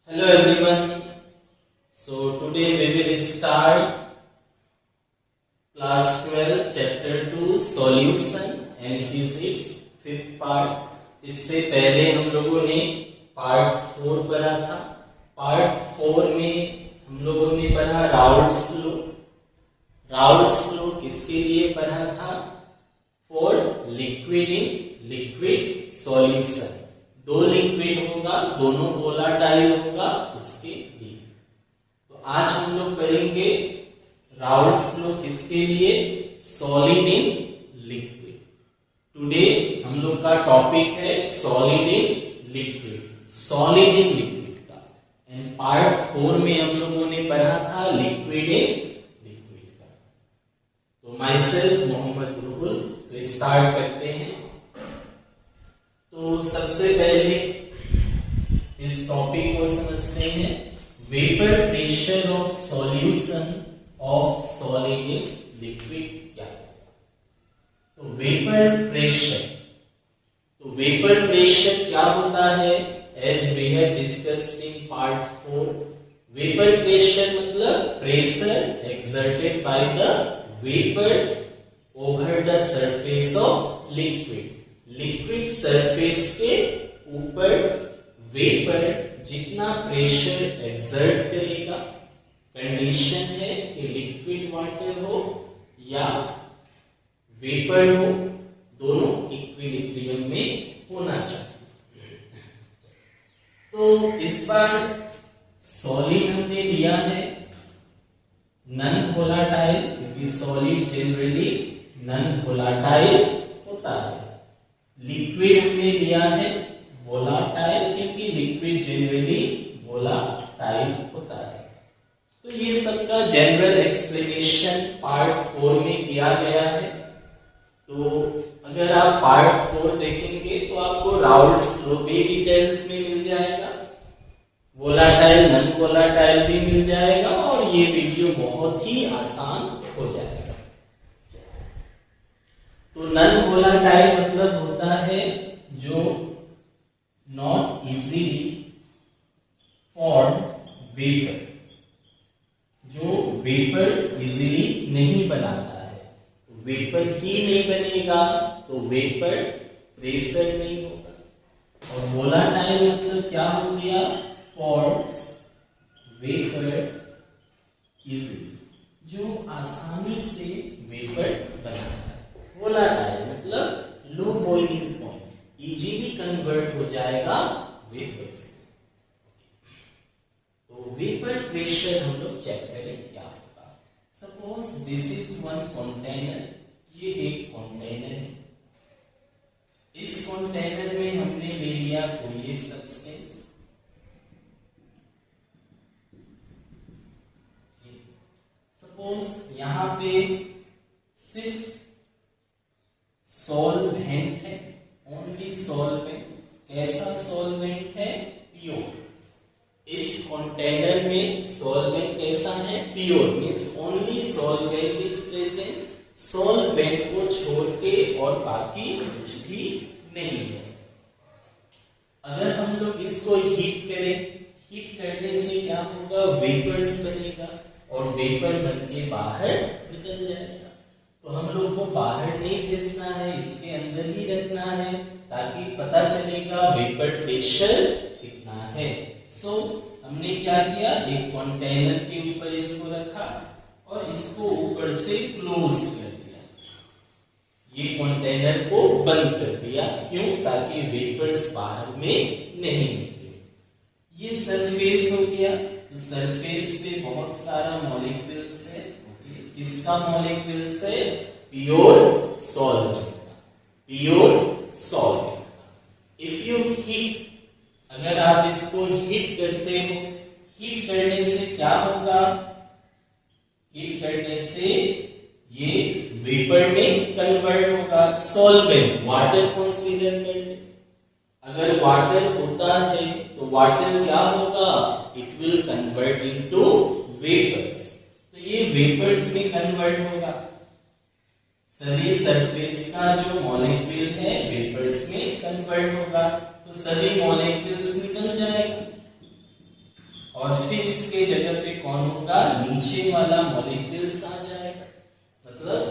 Hello everyone. So today we will start class 12 chapter 2 solution and it is its fifth part. इससे पहले हम लोगों ने part 4 पढ़ा था. पार्ट 4 में हम लोगों ने पढ़ा राउल्ट्स लॉ. राउल्ट्स लॉ किसके लिए पढ़ा था? For liquid in liquid solution. दो लिक्विड होगा, दोनों वोलाटाइल होगा, इसके लिए. तो आज हम लोग करेंगे राउल्ट्स लॉ किसके लिए? Solid in liquid. टुडे हम लोग का टॉपिक है solid in liquid. Solid in liquid का. एंड पार्ट 4 में हम लोगों ने पढ़ा था लिक्विड इन लिक्विड का. तो माई सेल्फ मोहम्मद रुहुल. तो स्टार्ट करते हैं. तो सबसे पहले इस टॉपिक को समझते हैं. Vapour pressure of solution of solid in liquid क्या है? तो वेपर प्रेशर. तो वेपर प्रेशर क्या होता है? As we have discussed in part 4, vapour pressure मतलब pressure exerted by the vapour over the surface of liquid. Liquid surface के ऊपर वेपर जितना प्रेशर एक्सर्ट करेगा. कंडीशन है कि लिक्विड वाटर हो या वेपर हो, दोनों इक्विलिब्रियम में होना चाहिए. तो इस बार सॉलिड हमने लिया है नॉन वोलाटाइल, क्योंकि सॉलिड जनरली नॉन वोलाटाइल होता है. लिक्विड हमने लिया है वोलाटाइल, क्योंकि लिक्विड जनरली वोलाटाइल होता है. तो ये सबका जनरल एक्सप्लेनेशन पार्ट 4 में किया गया है. तो अगर आप पार्ट 4 देखेंगे तो आपको राउल्ट्स लॉ भी डिटेल्स में मिल जाएगा, वोलाटाइल नॉन वोलाटाइल भी मिल जाएगा, और ये वीडियो बहुत ही आसान हो जाएगा. तो नॉन वोलाटाइल मतलब होता है जो नॉट इजीली फॉर्म वेपर, जो वेपर इजीली नहीं बनाता है. वेपर ही नहीं बनेगा तो वेपर प्रेशर नहीं होगा. और वोलाटाइल मतलब क्या हो गया? फॉर्म्स वेपर इजीली, जो आसानी से वेपर बनाता है. वोलाटाइल मतलब low boiling point, easily convert हो जाएगा वेपर से. तो वेपर प्रेशर हम लोग चेक करें क्या होगा. Suppose this is one container. ये एक कंटेनर है. इस कंटेनर में हमने ले लिया कोई एक सब्सटेंस. सपोज यहां पे सिर्फ सॉल्वेंट है, ओनली सॉल्वेंट. कैसा सॉल्वेंट है? प्योर. इस कंटेनर में सॉल्वेंट कैसा है? Pure. Means only solvent is present. Solvent को छोड़ के और बाकी कुछ भी नहीं है. अगर हम लोग इसको हीट करें, हीट करने से क्या होगा? वेपर्स बनेगा और वेपर बन के बाहर निकल जाएगा. तो हम लोग को बाहर नहीं भेजना है, इसके अंदर ही रखना है, ताकि पता चलेगा वेपर प्रेशर कितना है. सो हमने क्या किया? एक कंटेनर के ऊपर इसको रखा और इसको ऊपर से क्लोज कर दिया. ये कंटेनर को बंद कर दिया. क्यों? ताकि वेपर्स बाहर में नहीं निकले. ये सरफेस हो गया. तो सरफेस पे बहुत सारा मॉलिक्यूल्स है. किसका मॉलिक्यूल्स है? Pure solvent. Pure solvent. If you heat, अगर आप इसको हीट करते हो, हीट करने से क्या होगा? हीट करने से ये वेपर में कन्वर्ट होगा. सॉल्वेंट वाटर कंसीडर कर ले. अगर वाटर होता है तो वाटर क्या होगा? It will convert into vapours. ये वेपर्स में कन्वर्ट होगा. सभी सरफेस का जो मॉलिक्यूल है वेपर्स में कन्वर्ट होगा. तो सभी मॉलिक्यूल्स निकल जाएगा. और फिर इसके जगह पे कौन होगा, नीचे वाला मॉलिक्यूल्स आ जाएगा। मतलब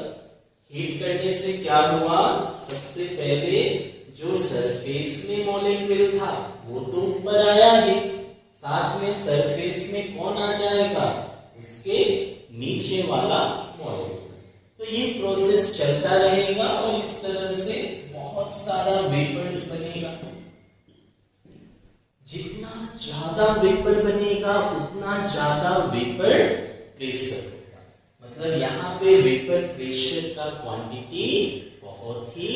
हीट करने से क्या हुआ, सबसे पहले जो सरफेस में मॉलिक्यूल था वो तो ऊपर आया ही, साथ में सरफेस में कौन आ जाएगा, उसके नीचे वाला मॉलिक्यूल। तो ये प्रोसेस चलता रहेगा और इस तरह से बहुत सारा वेपर्स बनेगा। जितना ज्यादा वेपर बनेगा उतना ज्यादा वेपर प्रेशर होगा। मतलब यहाँ पे वेपर प्रेशर का क्वांटिटी बहुत ही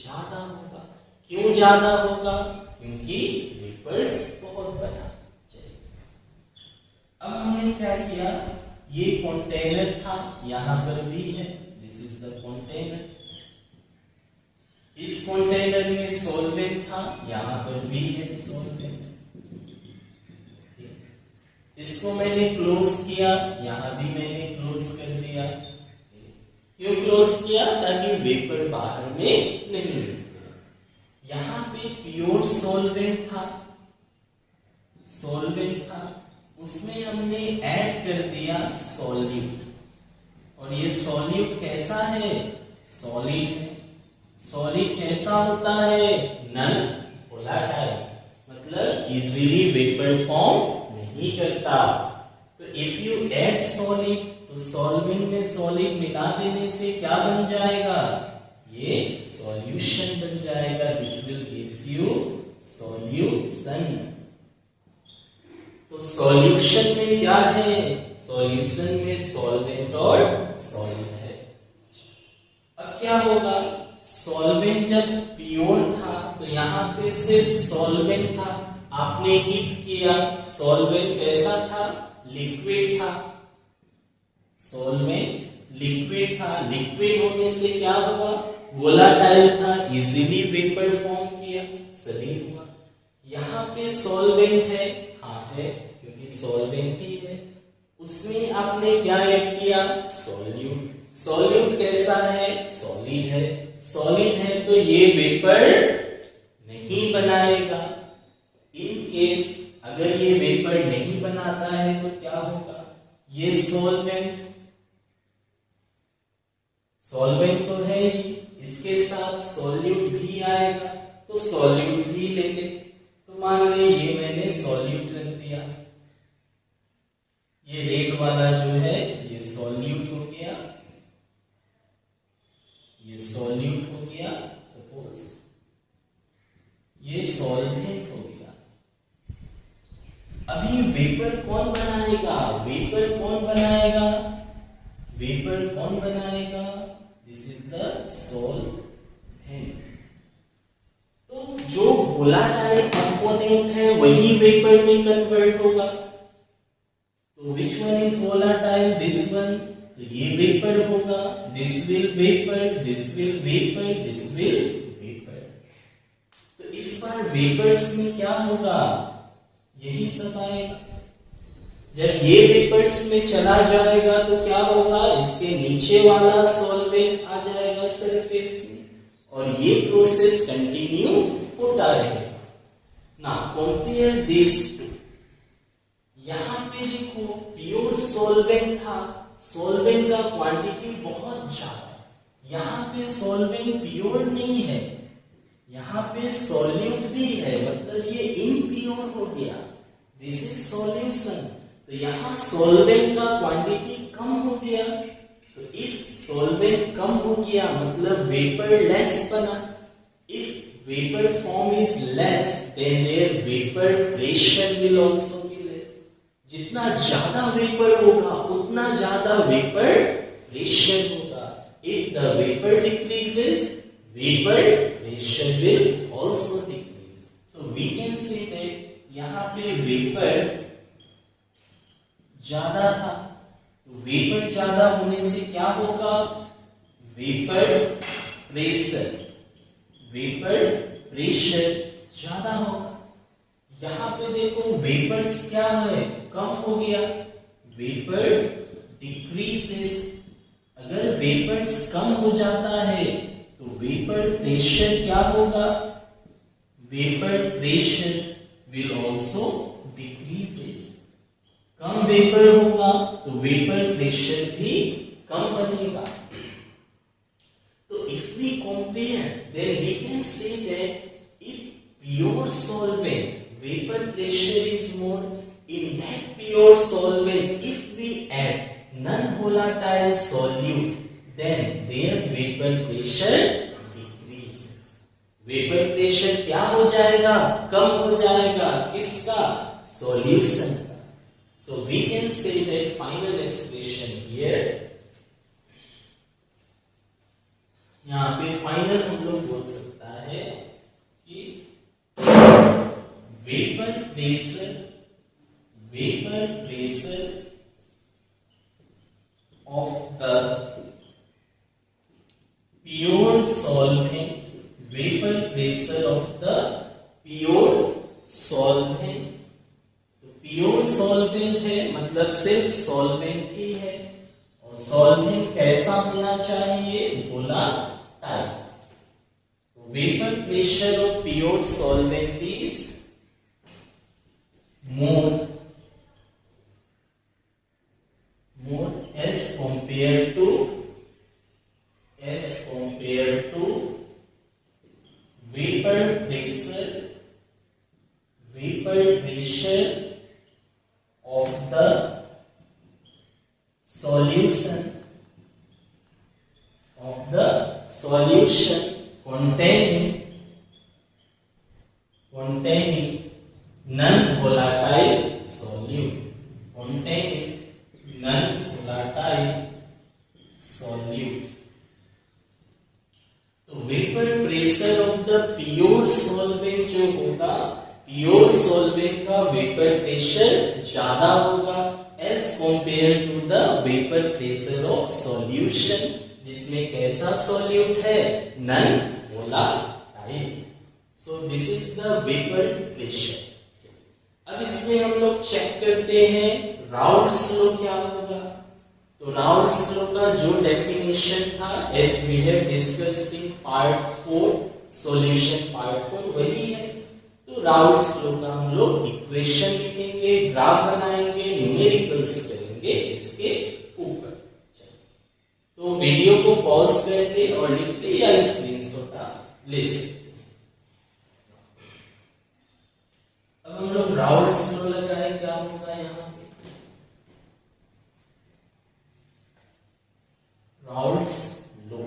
ज्यादा होगा। क्यों ज्यादा होगा, क्योंकि वेपर्स बहुत बना चाहिए। अब हमने क्या किया, ये कंटेनर था, यहां पर भी है, दिस इज द कंटेनर। इस कंटेनर में सॉल्वेंट था, यहां पर भी है सॉल्वेंट। इसको मैंने क्लोज किया, यहां भी मैंने क्लोज कर दिया। क्यों क्लोज किया, ताकि वेपर बाहर में नहीं निकले। यहां पे प्योर सॉल्वेंट था, उसमें हमने ऐड कर दिया सॉल्यूट। और ये सॉल्यूट कैसा है, सॉलिड है। सॉलिड कैसा होता है, नॉन वोलेटाइल, मतलब इजीली वेपर फॉर्म नहीं करता। तो इफ यू ऐड सॉलिड, तो सॉल्वेंट में सॉलिड मिला देने से क्या बन जाएगा, ये सॉल्यूशन बन जाएगा। This will gives you solution. तो सॉल्यूशन में क्या है, सॉल्यूशन में सॉल्वेंट और सॉलिड है। अब क्या होगा, सॉल्वेंट जब प्योर था तो यहाँ पे सिर्फ सॉल्वेंट था, आपने हीट किया, सॉल्वेंट कैसा था, लिक्विड था। सॉल्वेंट लिक्विड था, लिक्विड होने से क्या हुआ, वोलाटाइल था, इजीली वेपर फॉर्म किया, सही हुआ। यहाँ पे सॉल्वेंट है, हाँ है, क्योंकि सॉल्वेंट ही है। उसमें आपने क्या ऐड किया, सॉल्यूट। सॉल्यूट कैसा है, सॉलिड है। सॉलिड है तो ये वेपर नहीं बनाएगा। इन केस अगर ये वेपर नहीं बनाता है तो क्या होगा, ये सॉल्वेंट तो है ही, इसके साथ सॉल्यूट भी आएगा, तो सॉल्यूट भी लेंगे। तो मान ली ये मैंने सॉल्यूट रख दिया, ये रेड वाला जो है ये सॉल्यूट हो गया, ये सॉल्यूट हो गया, सपोज ये सॉल्वेंट हो गया। अभी वेपर कौन बनाएगा, वेपर कौन बनाएगा, दिस इज द सॉल्वेंट। तो जो वोलाटाइल कंपोनेंट है वही वेपर में कन्वर्ट होगा। तो विच one is volatile, this one, तो ये वेपर होगा, this will vapour, this will vapour, this will vapour. तो इस बार वेपर्स में क्या होगा, यही सब आएगा। जब ये वेपर्स में चला जाएगा तो क्या होगा, इसके नीचे वाला सॉल्वेंट आ जाएगा सरफेस में, और ये प्रोसेस कंटिन्यू होता रहेगा। ना कंपेयर दिस टू, यहां पे देखो प्योर सॉल्वेंट था, सॉल्वेंट का क्वांटिटी बहुत ज्यादा, यहां पे सॉल्वेंट प्योर नहीं है, यहां पे सॉल्यूट भी है, मतलब ये इम्प्योर हो गया, दिस इज सॉल्यूशन। तो यहां सॉल्वेंट का क्वांटिटी कम हो गया। तो इफ सॉल्वेंट कम हो गया मतलब वेपर लेस बना। If vapour form is less then their vapour pressure will also be less. जितना ज्यादा वेपर होगा उतना ज्यादा वेपर प्रेशर होगा। If the vapour decreases vapour pressure will also decrease. So we can say that यहां पे vapour ज्यादा था, तो वेपर ज्यादा होने से क्या होगा, वेपर प्रेशर ज्यादा होगा। यहां पे देखो वेपर्स क्या है, कम हो गया, वेपर डिक्रीजेस। अगर वेपर्स कम हो जाता है तो वेपर प्रेशर क्या होगा, vapour pressure will also decreases. Come vapour होगा तो वेपर प्रेशर भी कम बनेगा। तो if we compare, then we can say that if pure solvent vapor pressure is more, in that pure solvent if we add non-volatile solute, then their vapor pressure decreases. Vapor pressure क्या हो जाएगा? कम हो जाएगा। किसका? Solution का। So we can say that final expression here, यहाँ पे final हम लोग बोल सकता है कि vapour pressure of the pure solvent, vapour pressure of the pure solvent. तो प्योर सॉल्वेंट है मतलब सिर्फ सॉल्वेंट ही है, और सॉल्वेंट कैसा होना चाहिए? volatile। Vapor pressure of pure solvent is more as compared to vapor pressure of the solution containing non-volatile solute, तो vapour pressure of the pure solvent जो होगा, प्योर सॉल्वेंट का वेपर प्रेशर ज्यादा होगा as compare to the vapour pressure of solution, जिसमें कैसा solute है? Non volatile. So this is the vapour pressure. अब इसमें हम लोग चेक करते हैं राउल्ट्स लॉ क्या होगा। तो राउल्ट्स लॉ का जो डेफिनेशन था as we have discussed in part 4, solution part 4 वही है। तो राउल्ट्स लॉ का हम लोग इक्वेशन लिखेंगे, ग्राफ बनाएंगे, न्यूमेरिकल्स करेंगे इसके ऊपर। तो वीडियो को पॉज करके और लिख ले या स्क्रीनशॉट ले सकते। अब हम लोग राउल्ट्स लॉ लगाए, क्या होगा यहाँ पे? राउल्ट्स लॉ,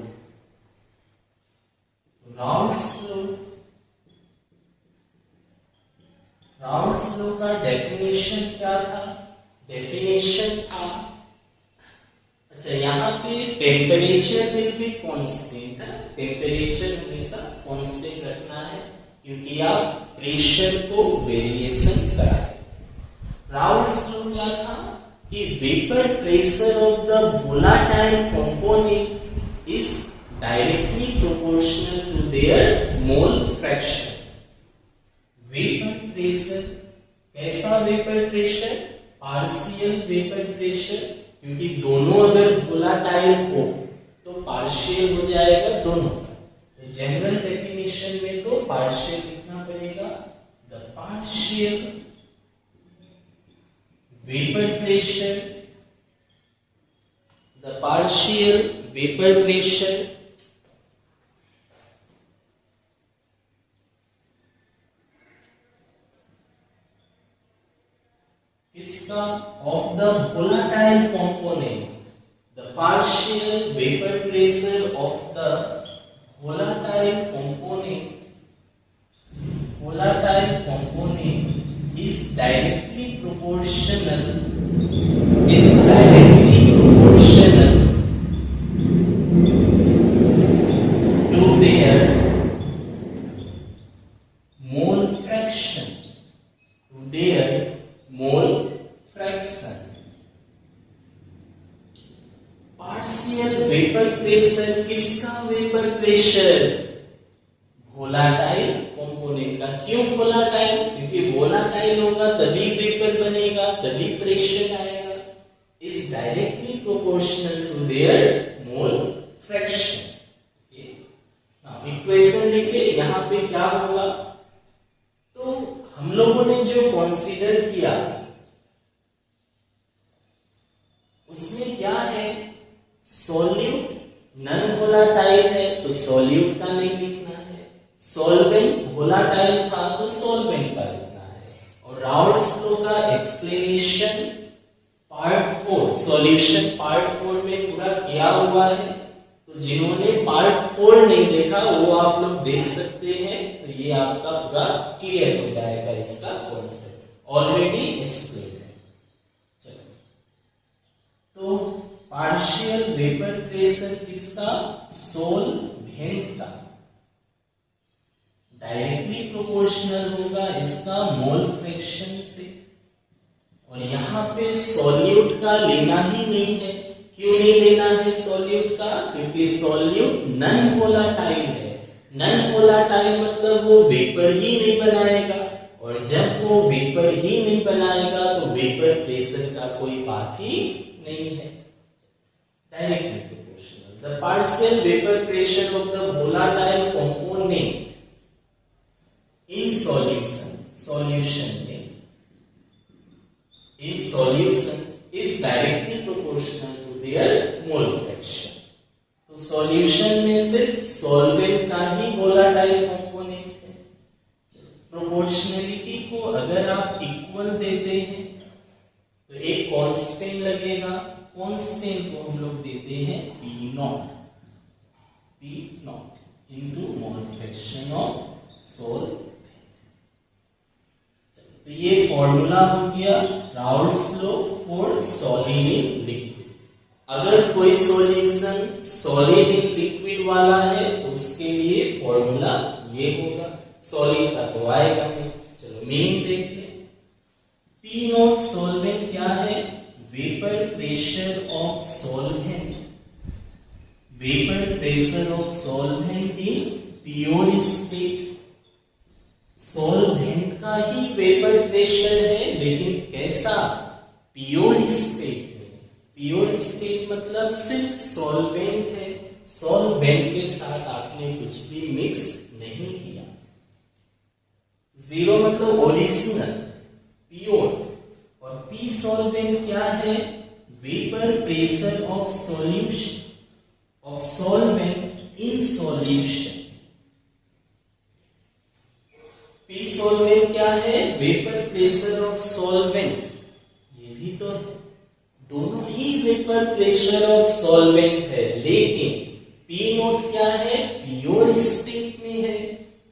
राउल्ट्स लॉ का डेफिनेशन क्या था? डेफिनेशन था, अच्छा यहाँ पे टेम्परेचर विल बी कांस्टेंट है, टेम्परेचर हमेशा कांस्टेंट रखना है क्योंकि आप प्रेशर को वेरिएशन कराए। राउल्ट्स लॉ क्या था कि vapour pressure of the volatile component is directly proportional to their mole fraction. Vapour pressure कैसा vapour pressure? Partial vapour pressure, क्योंकि दोनों अगर वोलाटाइल हो तो पार्शियल हो जाएगा दोनों। तो जनरल डेफिनेशन में तो पार्शियल लिखना पड़ेगा, the partial vapour pressure, the partial vapour pressure इसका of the volatile component, the partial vapor pressure of the volatile component is directly proportional to their mole fraction, partial vapour pressure किसका vapour pressure? Volatile component का। क्यों volatile? क्योंकि volatile होगा तभी vapour बनेगा, तभी pressure आएगा। Is directly proportional to their mole fraction. Equation लिखिए, यहाँ पे क्या होगा? तो हम लोगों ने जो कंसीडर किया सॉल्यूट का नहीं लिखना है, सॉल्वेंट वोलाटाइल था तो सॉल्वेंट का लिखना है। और राउल्ट्स लॉ का एक्सप्लेनेशन पार्ट 4 सॉल्यूशन पार्ट 4 में पूरा किया हुआ है, तो जिन्होंने पार्ट 4 नहीं देखा वो आप लोग देख सकते हैं, तो ये आपका पूरा क्लियर हो जाएगा, इसका कॉन्सेप्ट ऑलरेडी एक्सप्लेन है। चलो, तो पार्शियल वेपर प्रेशर किसका? सॉल्वेंट का डायरेक्टली प्रोपोर्शनल होगा इसका मोल फ्रैक्शन से। और यहाँ पे सॉल्यूट का लेना ही नहीं है। क्यों नहीं लेना है सॉल्यूट का? क्योंकि सॉल्यूट नॉन वोलाटाइल है। नॉन वोलाटाइल मतलब वो वेपर ही नहीं बनाएगा, और जब वो वेपर ही नहीं बनाएगा तो वेपर प्रेशर का कोई बात ही नहीं है। Directly proportional the partial vapour pressure of the volatile component in solution is directly proportional to their mole fraction। तो सॉल्यूशन में सिर्फ सॉल्वेंट का ही वोलाटाइल कंपोनेंट है। प्रोपोर्शनलिटी को अगर आप इक्वल देते हैं तो एक कांस्टेंट लगेगा, कांस्टेंट को हम लोग देते हैं P not into mole fraction of solvent. तो ये फॉर्मूला हो गया Raoult's law for solid in liquid. अगर कोई सॉल्यूशन सॉलिड इन लिक्विड वाला है तो उसके लिए फॉर्मूला ये होगा, सॉलिड का तो आएगा नहीं। चलो मेन देख ले, पी नॉट सॉल्वेंट क्या है? Vapour pressure of solvent, vapour pressure of solvent in pure state. Solvent का ही वेपर प्रेशर है, लेकिन कैसा? प्योर स्टेट में। प्योर स्टेट मतलब सिर्फ सॉल्वेंट है, सॉल्वेंट के साथ आपने कुछ भी मिक्स नहीं किया। जीरो मतलब ओरिजिनल प्योर। और पी सॉल्वेंट क्या है? Vapour pressure of solution of solvent in solution. P solvent क्या है? Vapour pressure of solvent. ये भी तो है, दोनों ही वेपर प्रेशर ऑफ सॉल्वेंट है, लेकिन पी नोट क्या है? प्योर स्टेट में है,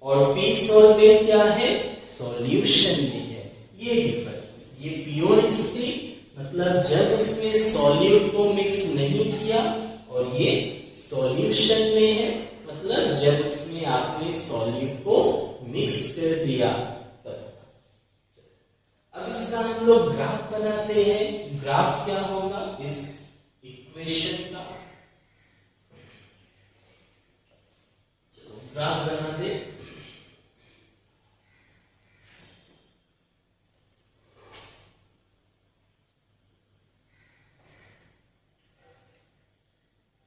और पी सॉल्वेंट क्या है? सॉल्यूशन में है। ये डिफरेंस, ये प्योर स्टेट मतलब जब उसमें सॉल्यूट को मिक्स नहीं किया, और ये सॉल्यूशन में है मतलब जब उसमें आपने सॉल्यूट को मिक्स कर दिया तब। अब इसका हम लोग ग्राफ बनाते हैं। ग्राफ क्या होगा इस इक्वेशन का? चलो ग्राफ बना दे।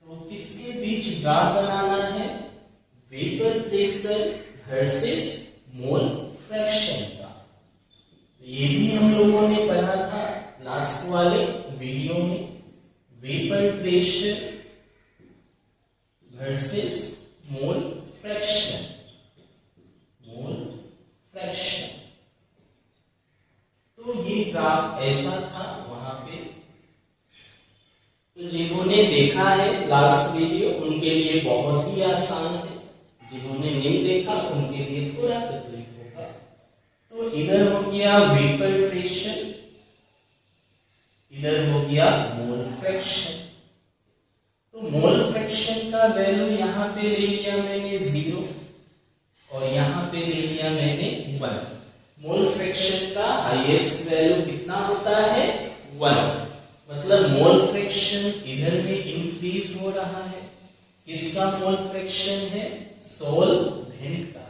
तो किसके बीच ग्राफ बनाना है? Vapour pressure versus mole fraction का। ये भी हम लोगों ने पढ़ा था लास्ट वाले वीडियो में। वेपर प्रेशर वर्सेस मोल फ्रैक्शन, मोल फ्रैक्शन। तो ये ग्राफ ऐसा था वहां पे। तो जिन्होंने देखा है लास्ट वीडियो उनके लिए बहुत ही आसान है, जिन्होंने नहीं देखा उनके लिए थोड़ा तकलीफ होगा। तो इधर हो गया वेपर प्रेशर, इधर हो गया मोल फ्रैक्शन। तो मोल फ्रैक्शन का वैल्यू यहां पे ले लिया मैंने 0, और यहां पे ले लिया मैंने 1। मोल फ्रैक्शन का हाईएस्ट वैल्यू कितना होता है? 1। मतलब मोल फ्रैक्शन इधर में इंक्रीज हो रहा है। किसका मोल फ्रैक्शन है? सॉल्वेंट का।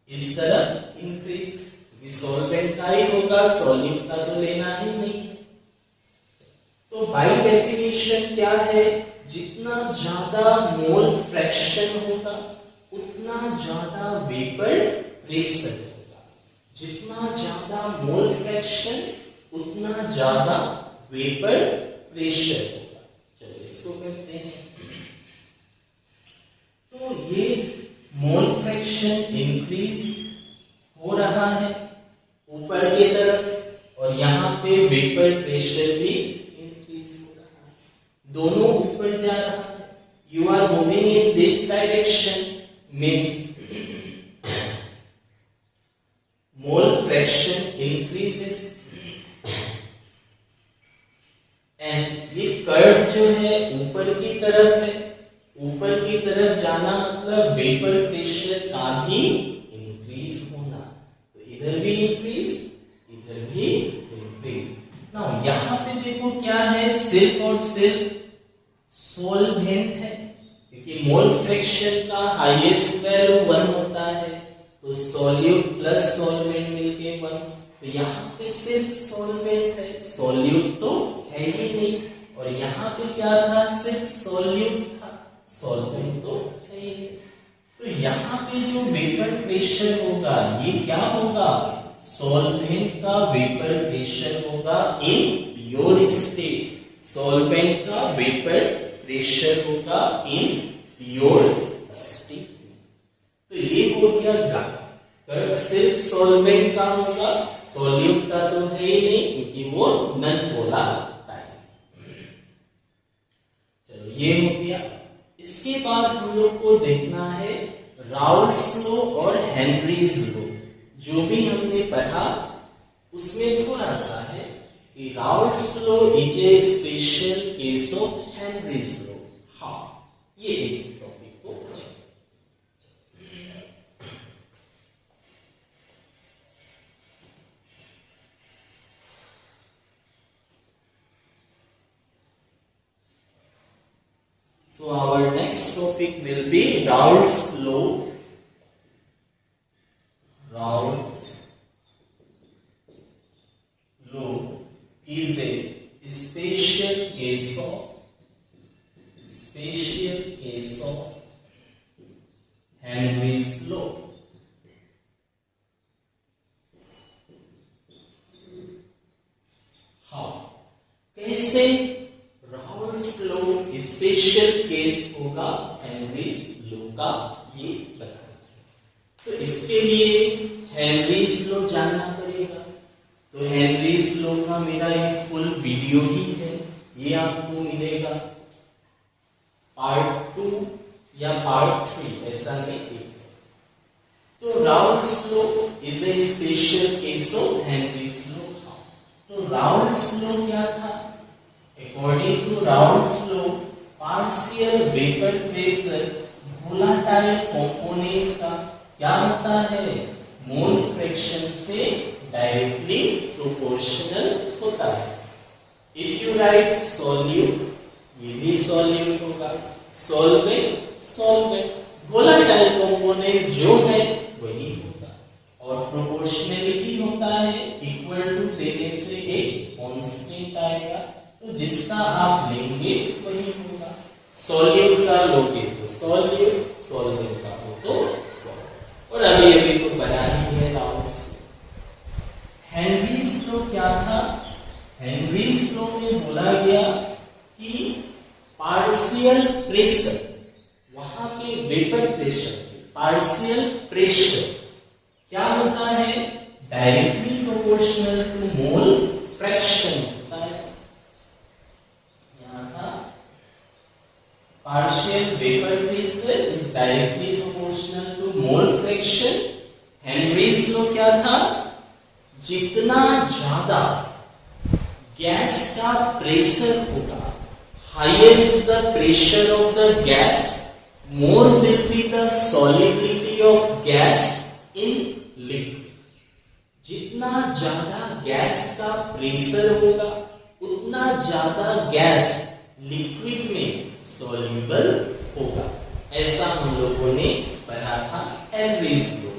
इस तरफ इंक्रीज, सॉल्वेंट का ही होगा, सॉल्यूट का तो लेना ही नहीं। तो बाय डेफिनेशन क्या है? जितना ज्यादा मोल फ्रैक्शन होगा उतना ज्यादा वेपर प्रेशर होगा। जितना ज्यादा मोल फ्रैक्शन उतना ज्यादा वेपर प्रेशर होगा। चलो इसको करते हैं। तो ये फ्रैक्शन इंक्रीज हो रहा है ऊपर की तरफ और यहाँ पे वेपर प्रेशर भी इंक्रीज हो रहा है, दोनों ऊपर जा रहा है. You are moving in this direction means mole fraction increases and ये कर्व जो है ऊपर की तरफ है, ऊपर की तरफ जाना मतलब वेपर प्रेशर का भी इंक्रीज होना, तो इधर भी इंक्रीज इधर भी इंक्रीज. नाउ यहाँ पे देखो क्या है, सिर्फ और सिर्फ सोलवेंट है क्योंकि मोल फ्रैक्शन का हाईएस्ट वैल्यू 1 होता है, तो सोल्यूट प्लस सोलवेंट मिलके 1. तो यहाँ पे सिर्फ सोलवेंट है, सोल्यूट तो है ही नहीं, और यहाँ पे क्या था, सिर्फ सोल्यूट था, सॉल्वेंट तो है ही नहीं. तो यहाँ पे जो वेपर प्रेशर होगा ये क्या होगा, सॉल्वेंट का वेपर प्रेशर होगा इन प्योर स्टेट, सॉल्वेंट का वेपर प्रेशर होगा इन प्योर स्टेट. तो ये हो गया ग्राफ. कर्व सिर्फ सॉल्वेंट का होगा, सॉल्यूट का तो है ही नहीं क्योंकि वो नॉन पोलर टाइप. चलो ये हो गया. इसके बाद हम लोग को देखना है राउल्ट्स लॉ और हेनरीज लॉ. जो भी हमने पढ़ा उसमें थोड़ा सा है कि Raoult's law is a special case of Henry's law. हाँ, ये एक टॉपिक को So our next topic will be Raoult's law. Raoult's law is a special case of Henry's law. How? कैसे राउल्ट्स लॉ स्पेशल केस होगा Henrys law का, ये बताना. तो इसके लिए हेनरीज लॉ जानना पड़ेगा. तो हेनरीज लॉ का मेरा एक फुल वीडियो ही है, ये आपको मिलेगा पार्ट 2 या पार्ट 3 ऐसा नहीं. तो Raoult's law is a special case of Henry's law. तो राउल्ट्स लॉ क्या था? According to Raoult's law, partial vapor pressure volatile component का क्या होता है, मोल फ्रैक्शन से डायरेक्टली प्रोपोर्शनल होता है. If you write solute, ये भी solute होगा, solvent, volatile component जो है वही होगा, और प्रोपोर्शनलिटी होता है इक्वल टू देने से एक कांस्टेंट आएगा, तो जिसका आप लेंगे वही होगा. सॉल्यूट का लोगे तो सॉल्यूट, सॉल्वेंट का हो तो सॉल्वेंट. और अभी तो बना ही है राउल्ट्स. हेनरीज लॉ क्या था? हेनरीज लॉ में बोला गया कि पार्शियल प्रेशर, वहां के वेपर प्रेशर, पार्शियल प्रेशर क्या होता है, directly proportional to mole fraction होता है. Partial vapor pressure is directly proportional to mole fraction. Henry's law क्या था? जितना ज्यादा गैस का प्रेशर होगा, higher is the pressure of the gas, more will be the solubility of gas in liquid. जितना ज्यादा गैस का प्रेशर होगा उतना ज्यादा गैस लिक्विड में सॉल्युबल होगा. ऐसा हम लोगों ने पढ़ा था हेनरीज लॉ.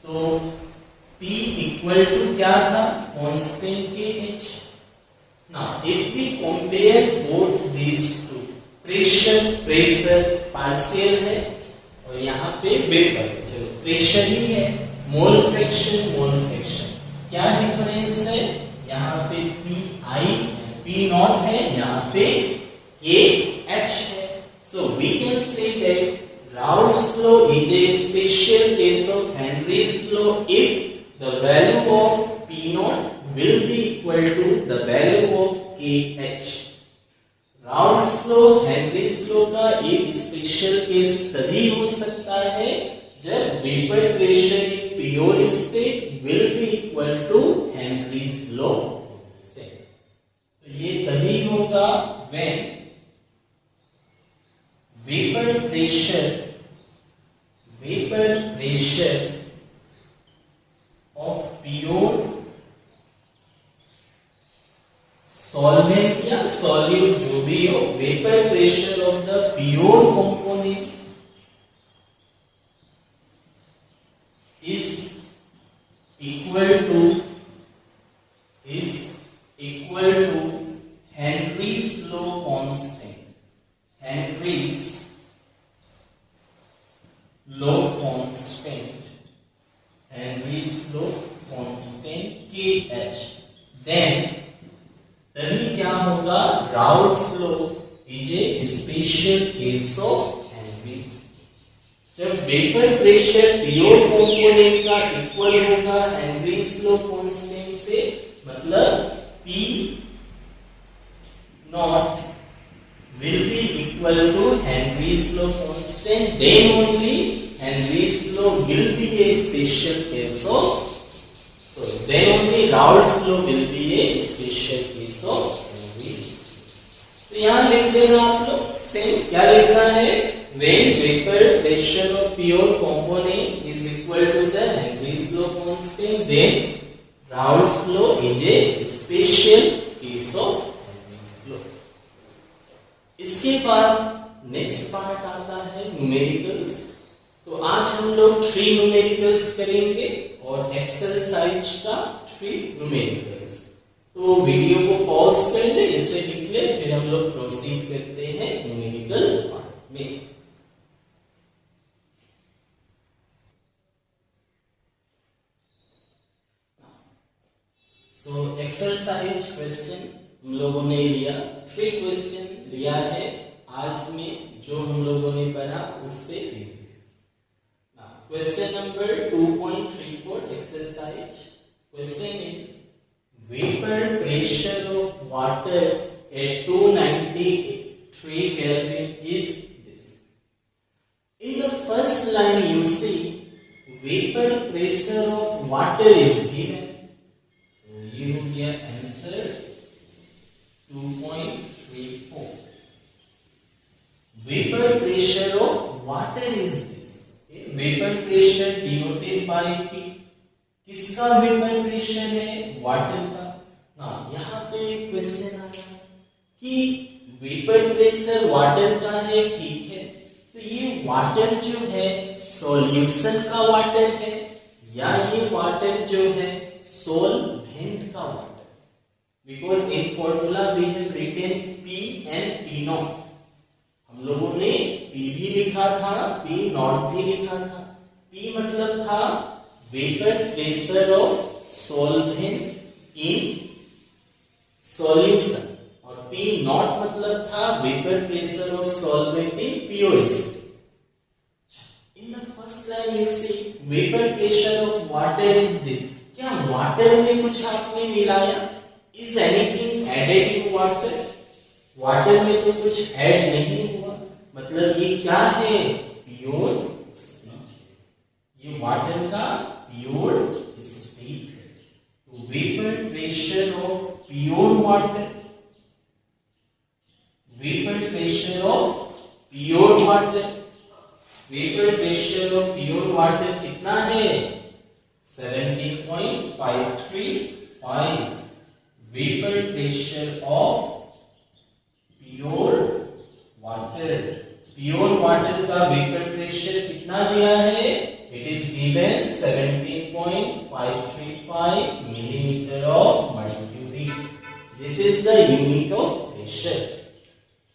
तो P इक्वल टू क्या था, constant KH. Now if we compare both these two, pressure partial है और यहाँ पे वेपर, चलो प्रेशर ही है, मोल फ्रैक्शन, क्या डिफरेंस है, यहाँ पे P नॉट है, यहाँ पे KH है. So we can say that Raoult's law is a special case of Henry's law if the value of P naught will be equal to the value of KH. Raoult's law Henry's law का एक special case तभी हो सकता है जब vapour pressure in pure state will be equal to Henry's law. तो ये तभी होगा when vapour pressure of pure solvent या सॉल्यूट जो भी हो, vapour pressure of the pure component is equal to Henry's law constant. Henry's law constant KH. Then तभी क्या होगा, Raoult's law is a special case of Henry's. जब vapour pressure pure component का equal होगा Henry's law constant से, मतलब P not will be equal to Henry's law constant, then only Henry's law will be a special case of, then only Raoult's law will be a special case of Henry's। तो यहाँ लिख देना आप लोग, same क्या लिखना है, when vapor pressure of pure component is equal to the Henry's law constant, then Raoult's law is a special case of Henry's law। इसके बाद नेक्स्ट पार्ट आता है न्यूमेरिकल्स। तो आज हम लोग 3 न्यूमेरिकल्स करेंगे और एक्सरसाइज का 3 न्यूमेरिकल्स। तो वीडियो को पॉज कर ले, इसे लिख ले, फिर हम लोग प्रोसीड करते हैं न्यूमेरिकल पार्ट में। सो एक्सरसाइज क्वेश्चन हम लोगों ने लिया, 3 क्वेश्चन लिया है आज में, जो हम लोगों ने पढ़ा उससे। Question number 2.34 exercise. Question is vapour pressure of water at 293 Kelvin is this। In the first line you see vapor pressure of water is given, so ये हो गया answer 2.34। vapor pressure of water is this। Vapour pressure denoted by P, किसका vapour pressure है, water का। ना यहाँ पे question आया कि वेपर प्रेशर वाटर का है, ठीक है, तो ये वाटर जो है सॉल्यूशन का वाटर है या ये वाटर जो है सॉल्वेंट का water. Because in formula we have written P and P nought, हम लोगों ने P भी लिखा था, P नॉट भी लिखा था। P मतलब था vapour pressure of solvent in solution और P नॉट मतलब था vapour pressure of solvent in pure state. In the first line you see vapour pressure of water is this. क्या वाटर में कुछ आपने मिलाया? Is anything added in water? Water में तो कुछ ऐड नहीं हुआ, मतलब ये क्या है, प्योर स्टेट, ये वाटर का प्योर स्टेट है। तो vapour pressure of pure water, vapour pressure of pure water, vapour pressure of pure water कितना है, 70.535। Vapour pressure of pure water, pure water का वेपर प्रेशर कितना दिया है, it is given 17.535 millimetre of mercury. This is the unit of pressure.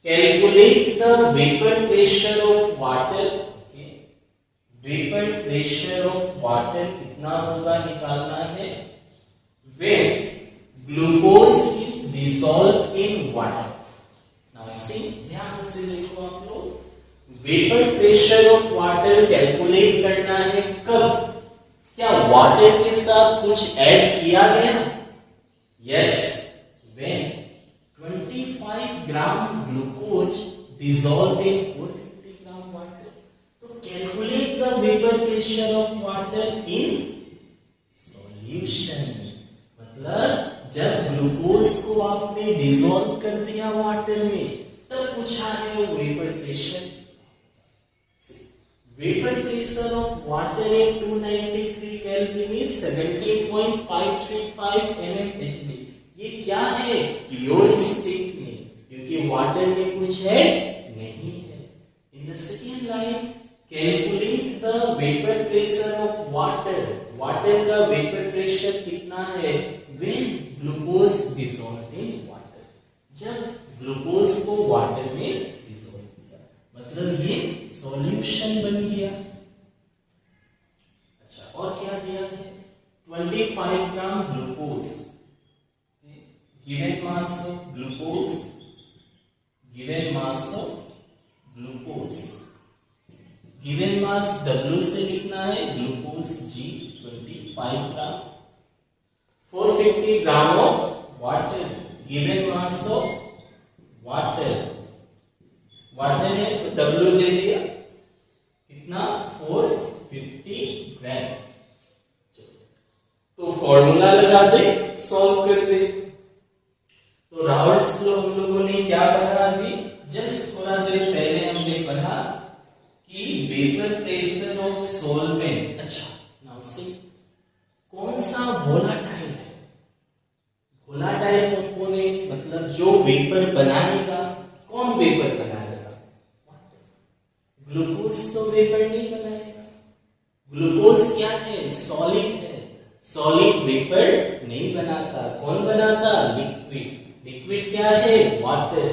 Calculate the vapour pressure of water. Vapour pressure of water कितना होगा निकालना है, when glucose is dissolved in water. Now see, ध्यान से देखो आप लोग, vapour pressure of water water calculate करना है कब? क्या वाटर के साथ कुछ ऐड किया गया? Yes, when 25 gram glucose dissolved in 450 gram water. तो calculate the vapor pressure of water in solution. मतलब जब ग्लूकोज को आपने डिसॉल्व कर दिया वाटर में, तब पूछा है वो vapour pressure. Vapour pressure of water at 293 kelvin is 17.535 mmHg. ये क्या है? प्योर स्टेट में, क्योंकि वाटर में कुछ है नहीं है. In the second line, calculate the vapour pressure of water. Water का वेपर प्रेशर कितना है? When glucose dissolved in water. जब ग्लूकोज को वाटर में डिसॉल्व किया, मतलब ये सॉल्यूशन बन गया. अच्छा, और क्या दिया है? 25 gram glucose. Given mass of glucose, given mass of glucose, given mass W से लिखना है glucose G 25 gram. 450 gram of water, given mass of water, water है तो W दे दिया, कितना? 450 ग्राम. तो फॉर्मूला लगा दे, सॉल्व कर दे. तो राउल्ट्स लॉ हम लोगों ने क्या पढ़ा अभी? जस्ट थोड़ा देर पहले हमने पढ़ा कि वेपर प्रेशर ऑफ सॉल्वेंट. अच्छा, नाउ सी, कौन सा वोलाटाइल है? वोलाटाइल कंपोनेंट मतलब जो वेपर बनाएगा. कौन वेपर बनाएगा? ग्लूकोज तो वेपर नहीं बनाएगा. ग्लूकोज क्या है? सॉलिड है. सॉलिड वेपर नहीं बनाता. कौन बनाता? लिक्विड. लिक्विड क्या है? वाटर.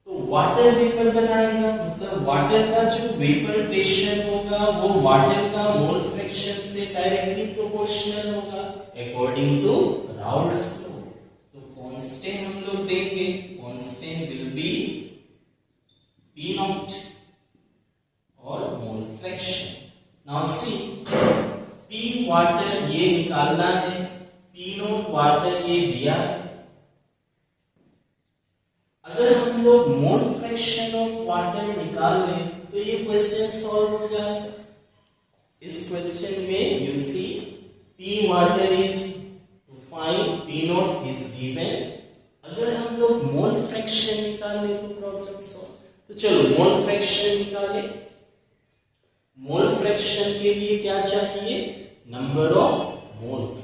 तो वाटर वेपर बनाएगा, मतलब वाटर का जो वेपर प्रेशर होगा वो वाटर का मोल फ्रैक्शन से डायरेक्टली प्रोपोर्शनल होगा अकॉर्डिंग टू राउल्ट्स लॉ. तो कांस्टेंट हम लोग देंगे. Constant will be P naught और mole fraction. Now see, P water ये निकालना है, P नॉट वाटर ये दिया है. अगर हम लोग मोल फ्रैक्शन ऑफ वाटर निकाल लें तो ये क्वेश्चन सॉल्व हो जाएगा. इस क्वेश्चन में you see P water is to find P nought is given. अगर हम लोग मोल फ्रैक्शन निकाल लें तो प्रॉब्लम सॉल्व. तो चलो मोल फ्रैक्शन निकाले. मोल फ्रैक्शन के लिए क्या चाहिए? Number of moles.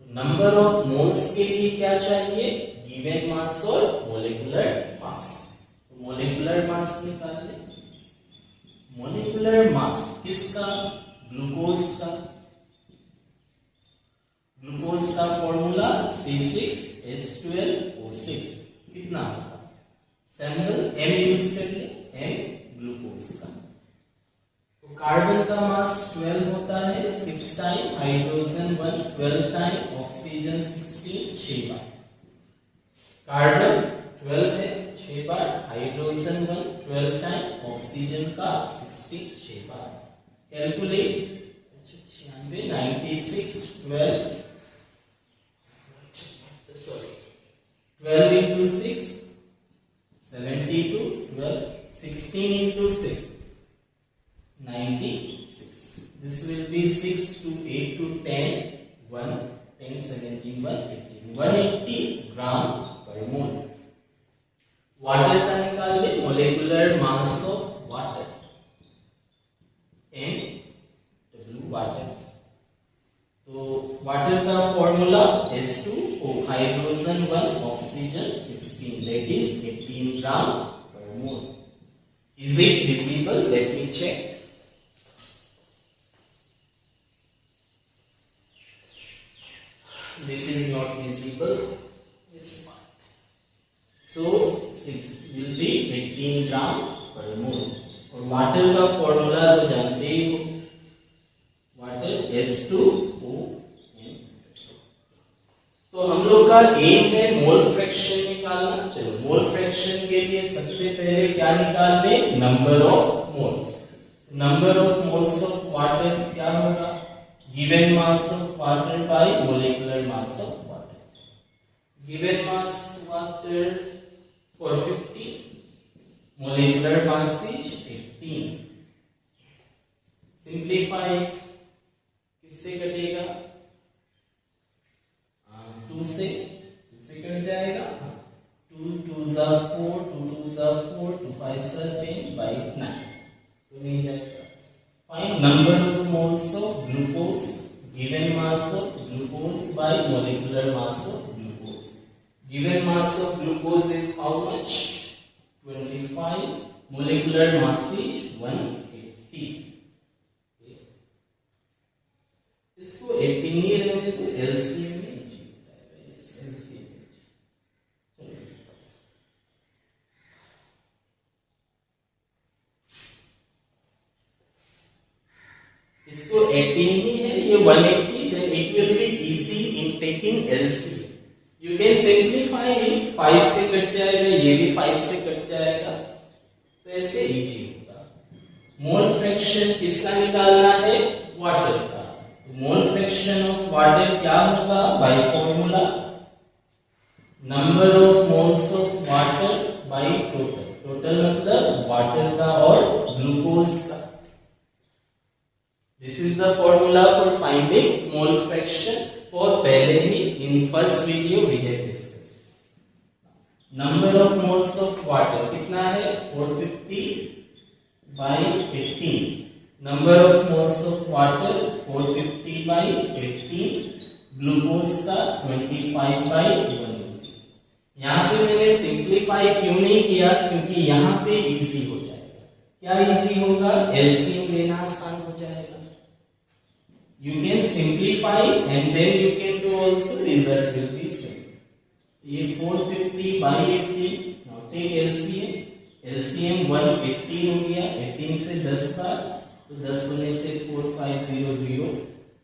Number of moles के लिए क्या चाहिए? गिवन मास और मोलिकुलर मास. तो मोलिकुलर मास निकाल ले. मोलिकुलर मास किसका? ग्लूकोज का. ग्लूकोज का फॉर्मूला C6H12O6. कितना होगा? सैंपल M यूज कर ले. M ग्लूकोज का. तो कार्बन का मास 12 होता है. 6 टाइम हाइड्रोजन 1, 12 टाइम ऑक्सीजन 16, 6 बार. कार्बन 12 है, 6 बार. हाइड्रोजन 1, 12 टाइम ऑक्सीजन का 60, 6 बार. Calculate. 96 12 sorry 12 into 6 72, 12 16 into 6 96. This will be 6 to 8 to 10 1 10 17 180 180 ग्राम पर मोल. वाटर का निकाल ले. Molecular mass of water MW water. तो वाटर का formula H2O hydrogen 1 oxygen 16 that is 18 gram per mole. Is it visible? Let me check. This is not visible. This part. So 6 will be 18 gram per mole. और water का formula तो जानते ही हो. Water H2O. तो हम लोग का M है मोल फ्रैक्शन निकालना. चलो मोल फ्रैक्शन के लिए सबसे पहले क्या निकाल दें? Number of moles. Number of moles of water क्या होगा, given mass of water bye molecular mass of water. Given mass water 450, molecular mass is 18। Simplify किससे कटेगा, 2 से कट जाएगा, 2 2 जा 4, 2 2 जा 4, 2 5 जा 10 by 9, तो नहीं जाएगा। Find number of moles of glucose, given mass of glucose bye molecular mass of glucose. Given mass of glucose is how much, 25, molecular mass is 180। इसको 18 ही रहने तो एलसीएम में इसको 18 ही है, ये 180, then it will be easy in taking LCM. You can simplify it, 5 से cut जाएगा, ये भी 5 से कट जाएगा, तो ऐसे इजी होगा। मोल फ्रैक्शन किसका निकालना है, वाटर का। मोल फ्रैक्शन ऑफ वाटर क्या होगा, by formula number of moles of water by total. Total मतलब वाटर का और ग्लूकोज का। This is the formula for finding mole fraction, और पहले ही in first video we have discuss. Number of moles of water कितना है, 450 by 18। Number of moles of water 450 by 18, glucose का 25 बाय 180। यहाँ पे मैंने सिंप्लीफाई क्यों नहीं किया, क्योंकि यहाँ पे इजी हो जाएगा। क्या इजी होगा, एलसीएम लेना आसान हो जाएगा। You can simplify and then you can do also, result will be same. ये 450 by 18, now take LCM, LCM 180 हो गया, 18 से 10 बार, तो 10 होने से 4500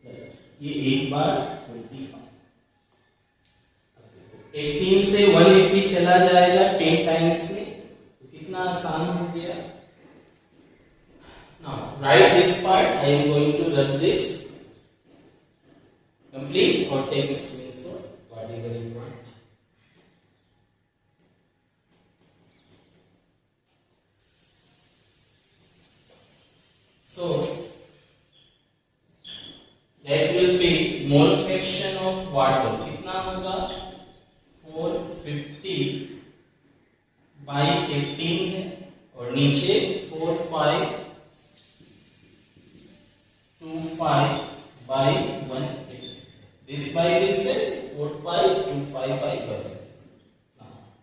प्लस ये एक बार 25, 18 से 180 चला जाएगा 10 टाइम्स में, तो कितना आसान हो गया। Now write this part, I am going to run this complete or take a screenshot, whatever you want. So that will be mole fraction of water कितना होगा, 450 by 18 है, और नीचे 4525 by 1. This by this है 4525 by 1.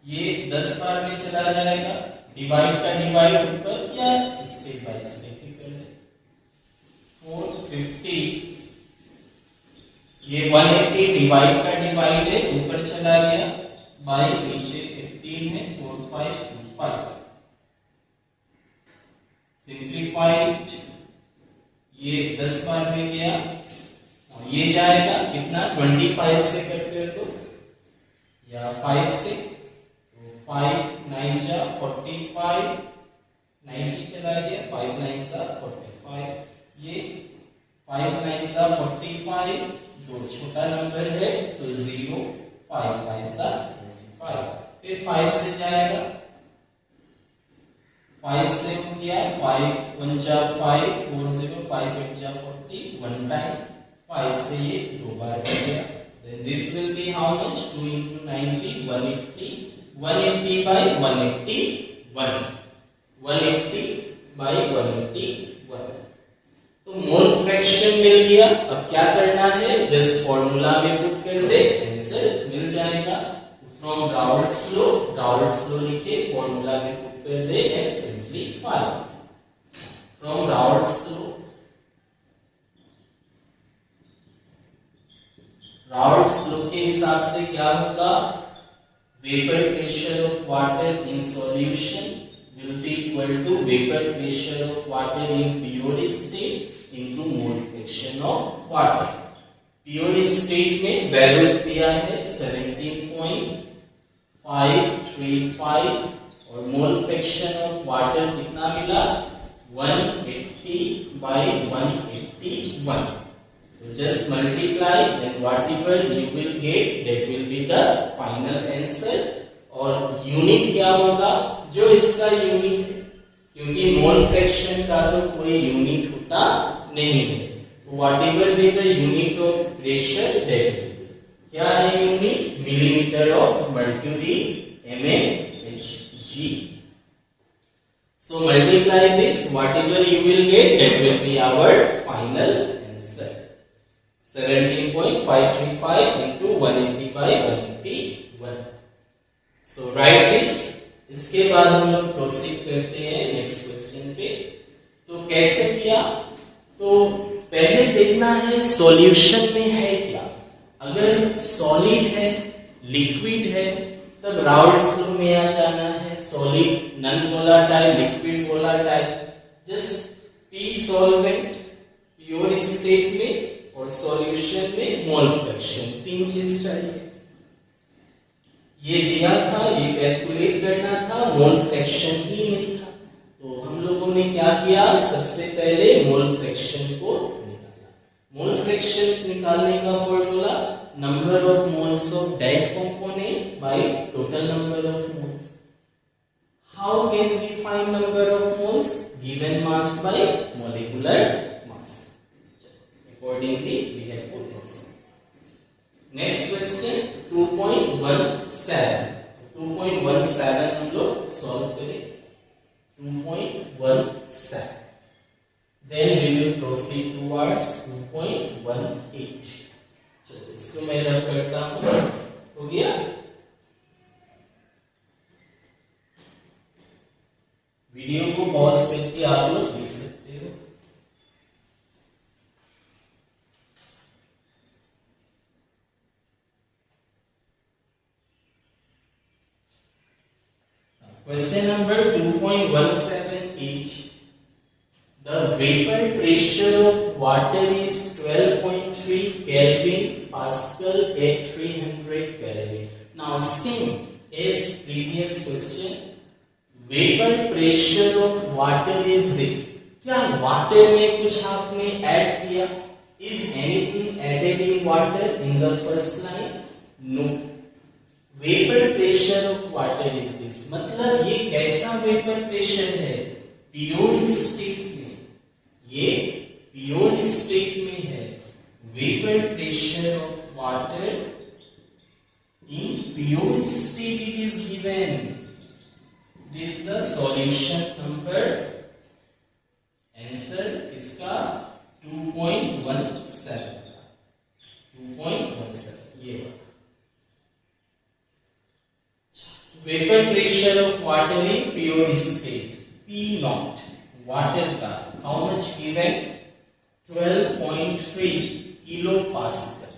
ये 10 बार में चला जाएगा, डिवाइड का डिवाइड ऊपर या स्टेप बाय स्टेप कर ले। 450 ये 180 डिवाइड का डिवाइड है, ऊपर चला गया, बाय नीचे 18 है 4525। सिंप्लीफाइड ये 10 बार में गया, ये जाएगा कितना, 25 से कट कर दो या 5 से, तो 5 9 जा 45, 90 चला गया, 5 9 जा 45, ये 5 9 जा 45, दो छोटा नंबर है तो 0, 5 5 जा 25, फिर 5 से जाएगा, 5 से हो गया, 5 1 जा 5 40, 5 8 जा 40, 1 टाइम, 5 से ये 2 बार कर गया, then this will be how much, 2 into 90, 180, 180 by 181, 180 by 181। तो मोल फ्रैक्शन मिल गया। अब क्या करना है, जस्ट फॉर्मूला में पुट कर दे, आंसर मिल जाएगा। फ्रॉम राउल्ट्स लॉ लिखे, फॉर्मूला में पुट कर दे and simplify. From Raoult's law के हिसाब से क्या होगा, vapour pressure of water in solution will be equal to vapor pressure of water in pure state into mole fraction of water। Pure state में values दिया है 17.535 और मोल फ्रैक्शन ऑफ वाटर कितना मिला, 180 by 181. So just multiply and whatever you will get that will be the final answer. और unit क्या होगा? जो इसका यूनिट है, क्योंकि मोल फ्रैक्शन का तो कोई यूनिट होता नहीं है। Whatever be the unit of pressure that क्या है unit? Millimetre of mercury mmHg. So multiply this, whatever you will get that will be our final answer. 17.535 into 180 by 181. So write this. इसके बाद हम लोग proceed करते हैं next question पे। तो कैसे किया? तो पहले देखना है सॉल्यूशन में है क्या। अगर सॉलिड है, लिक्विड है, तब राउल्ट्स लॉ में आ जाना है। Solid, non volatile, liquid volatile, just P solvent pure state में और सॉल्यूशन में मोल फ्रैक्शन, तीन चीज चाहिए। ये दिया था, ये कैलकुलेट करना था, मोल फ्रैक्शन ही नहीं था। तो हम लोगों ने क्या किया? सबसे पहले मोल फ्रैक्शन को निकाला। मोल फ्रैक्शन निकालने का formula number of moles of that component by total number of moles. How can we find number of moles? Given mass by molecular mass. Accordingly we have put this. Next question 2.17 हम लोग solve करें। 2.17 then we will proceed towards 2.18। चलो इसको मैं रब करता हूं। हो गया? वीडियो को पॉज करके आप लोग लिख सकते हो। Question number 2.178. The vapor pressure of water is 12.3 Kelvin Pascal at 300 Kelvin. Now same as previous question, vapor pressure of water is this. क्या water में कुछ आपने ऐड किया? Is anything added in water in the first line? No. Vapour pressure of water is this, मतलब ये कैसा vapour pressure है? Pure state में, ये प्योर स्टेट में है। Vapour pressure of water in pure state it is given. This the solution number, answer इसका 2.17 ये वाला। Vapour pressure of water in pure state, P naught water का, how much given? 12.3 kilo pascal.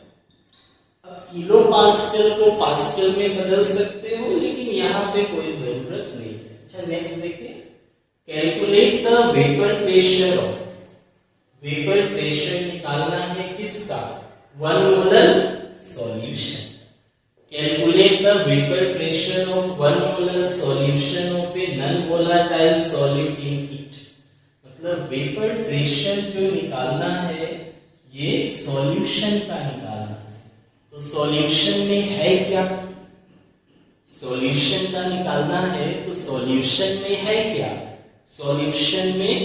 अब kilo pascal को pascal में बदल सकते हो, लेकिन यहाँ पे कोई जरूरत नहीं है। अच्छा नेक्स्ट देखिए, calculate the vapour pressure of, vapour pressure निकालना है किसका? 1 molar solution. Calculate the vapor pressure of 1 molar solution of a non-volatile solute in it। मतलब वेपर प्रेशर जो निकालना है ये सॉल्यूशन का निकालना है। तो सॉल्यूशन में है क्या? सॉल्यूशन का निकालना है तो सॉल्यूशन में है क्या? सॉल्यूशन में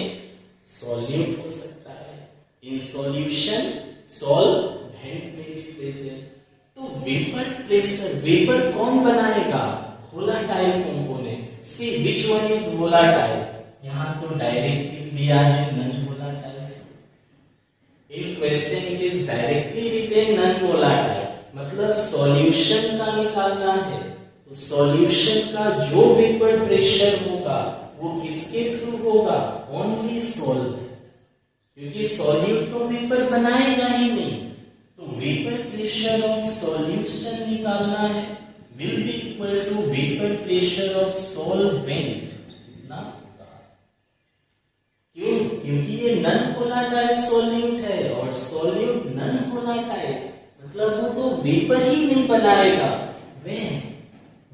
सॉल्यूट हो सकता है, इन सॉल्यूशन सॉल्वेंट में भी प्रेजेंट। तो वेपर प्रेशर, वेपर कौन बनाएगा? Volatile component. See which one is volatile? यहां तो डायरेक्टली दिया है non volatile. In question it is directly written non volatile, मतलब सॉल्यूशन का निकालना है। तो सॉल्यूशन का जो वेपर प्रेशर होगा वो किसके थ्रू होगा? ओनली सॉल्वेंट, क्योंकि सॉल्यूट तो वेपर बनाएगा ही नहीं। तो वेपर प्रेशर ऑफ सॉल्यूशन निकालना है, will be equal to vapour pressure of solvent ना। क्यों? क्योंकि ये नॉन वोलाटाइल सॉल्यूट है और सॉल्यूट नॉन वोलाटाइल, मतलब वो तो वेपर ही नहीं बनाएगा।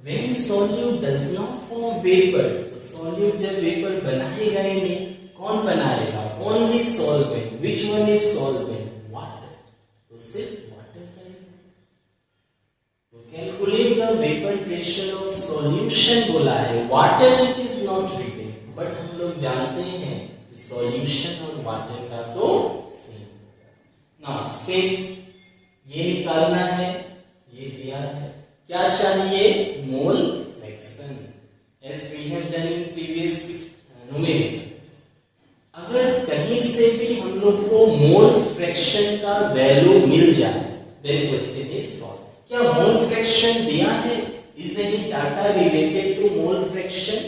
when solute does not form vapor, तो सॉल्यूट जब वेपर बनाएगा ही नहीं, कौन बनाएगा? Only solvent. Which one is solvent? Water. तो सिर्फ वाटर करेगा. तो calculate the vapour pressure of solution बोला है. Water it is not written, but हम लोग जानते हैं कि सॉल्यूशन और वाटर का तो सेम ना. सेम ये निकालना है, ये दिया है. क्या चाहिए? Mole fraction, as we have done in previous numerical. अगर कहीं से भी हम लोग को मोल फ्रैक्शन का वैल्यू मिल जाए, देन क्वेश्चन इज सॉल्व. क्या मोल फ्रैक्शन दिया है? Is any data related to mole fraction?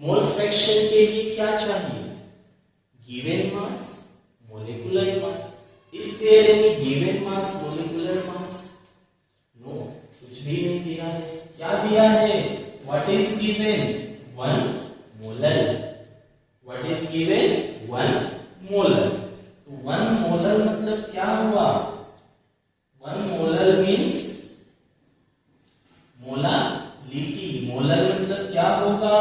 Mole fraction के लिए क्या चाहिए? Given mass, molecular mass. Is there any given mass, molecular mass? No, कुछ भी नहीं दिया है. क्या दिया है? What is given? 1 molar. What is given? 1 molar. तो 1 मोलर मतलब क्या हुआ? 1 मोलर मीन्स मोलालिटी. मोलर मतलब क्या होगा?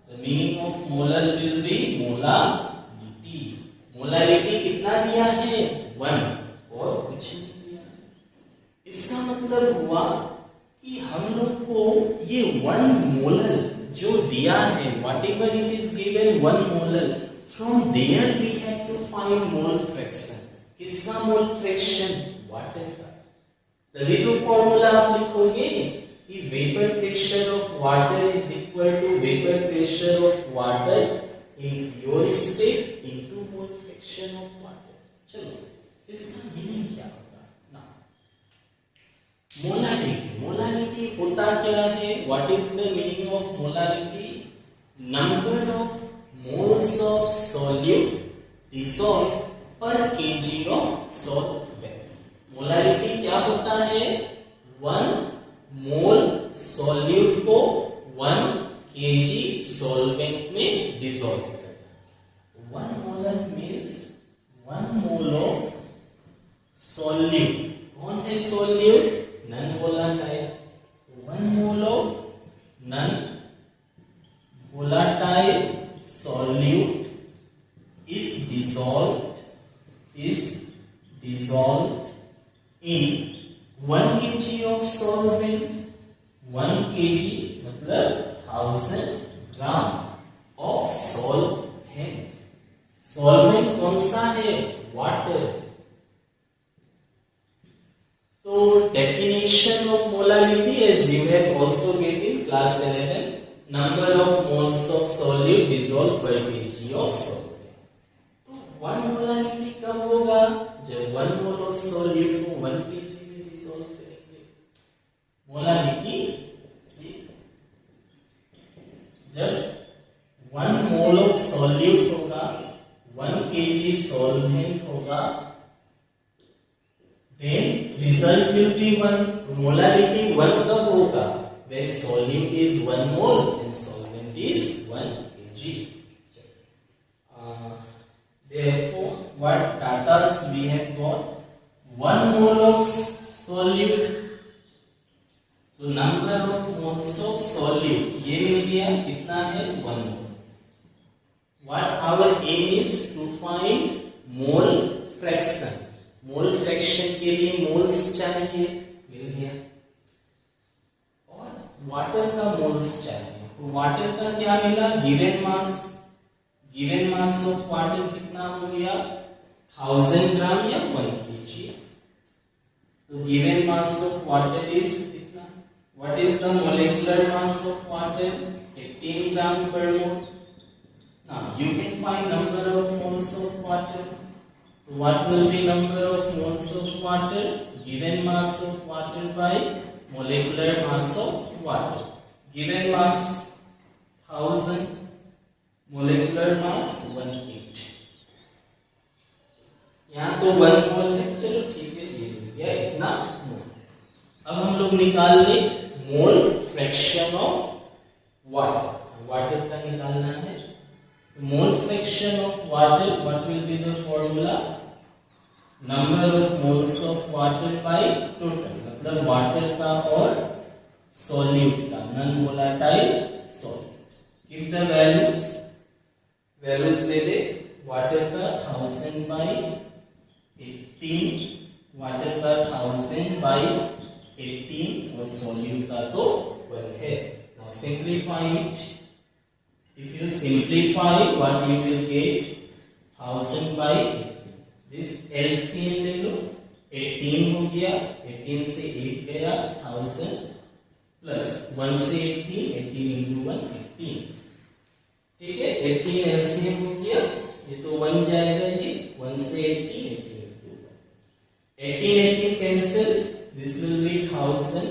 The meaning of molar will be molality. Molality कितना दिया है? 1, और कुछ नहीं दिया. इसका मतलब हुआ कि हम लोग को ये 1 मोलर जो दिया है, whatever it is given 1 molar, from there we have to find mole fraction. किसका मोल फ्रैक्शन? वाटर का. तभी तो फॉर्मूला आप लिखोगे कि vapour pressure of water is equal to vapour pressure of water in pure state into mole fraction of water. चलो इसका meaning क्या होगा ना? मोलालिटी. मोलालिटी होता क्या है? What is the meaning of molality? Number of moles of solute dissolve पर KG of solvent. Molality क्या होता है? 1 मोल सॉल्यूट को 1 केजी सॉल्वेंट में डिसॉल्व करना. 1 molar means 1 mole of solute. कौन है solute? Non volatile. 1 mole of non volatile solute is dissolved in 1 kg of solvent. 1 kg मतलब 1000 ग्राम ऑफ सॉल्वेंट. सॉल्वेंट कौन सा है? वाटर. तो definition of molality as you have also get in class 11, number of moles of solute dissolved per kg of solvent. तो 1 molality कब होगा? जब 1 mole of solute को 1 kg में डिसॉल्व करेंगे. मोलालिटी जब 1 मोल ऑफ solute होगा, 1 kg solvent होगा, then result will be 1. Molality 1 कब होगा? When solute is 1 mole and solvent is 1 kg. Therefore, what data we have got? 1 mole of solute. So number of moles of solute ये मिल गया. कितना है? 1 mole. What our aim is to find mole fraction. Mole fraction के लिए moles चाहिए, मिल गया. Water का moles चाहिए. तो वाटर का क्या मिला? Given mass. Given mass of water कितना हो गया? 1000 ग्राम या 1 kg. तो given mass of water is कितना? What is the molecular mass of water? 18 gram per mole. Now you can find number of moles of water. What will be number of moles of water? Given mass of water by molecular mass of water. Given mass 1000, molecular mass 18. यहाँ तो 1 मोल है. चलो ठीक है, ये हो गया इतना मोल. अब हम लोग निकाल ले मोल फ्रैक्शन ऑफ वाटर. वाटर का निकालना है. मोल fraction of water, what will be the formula? Number of moles of water by total. मतलब वाटर का और सॉल्यूट का, non volatile solute. Give the values. Values they they. Water का 1000 by 18, water का 1000 by 18 और सॉल्यूट का तो 1 है। Now simplify it. If you simplify what you will gate 1000 by this LCM ले लो, 18 हो गया, 18 से 1 गया 1000 प्लस 1 से 18, 18 into 1 18, ठीक है। 18 एलसीएम हो गया, ये तो 1 जाएगा, ये 1 से 18, 18 into 1, 18 18 cancel, this will B 1000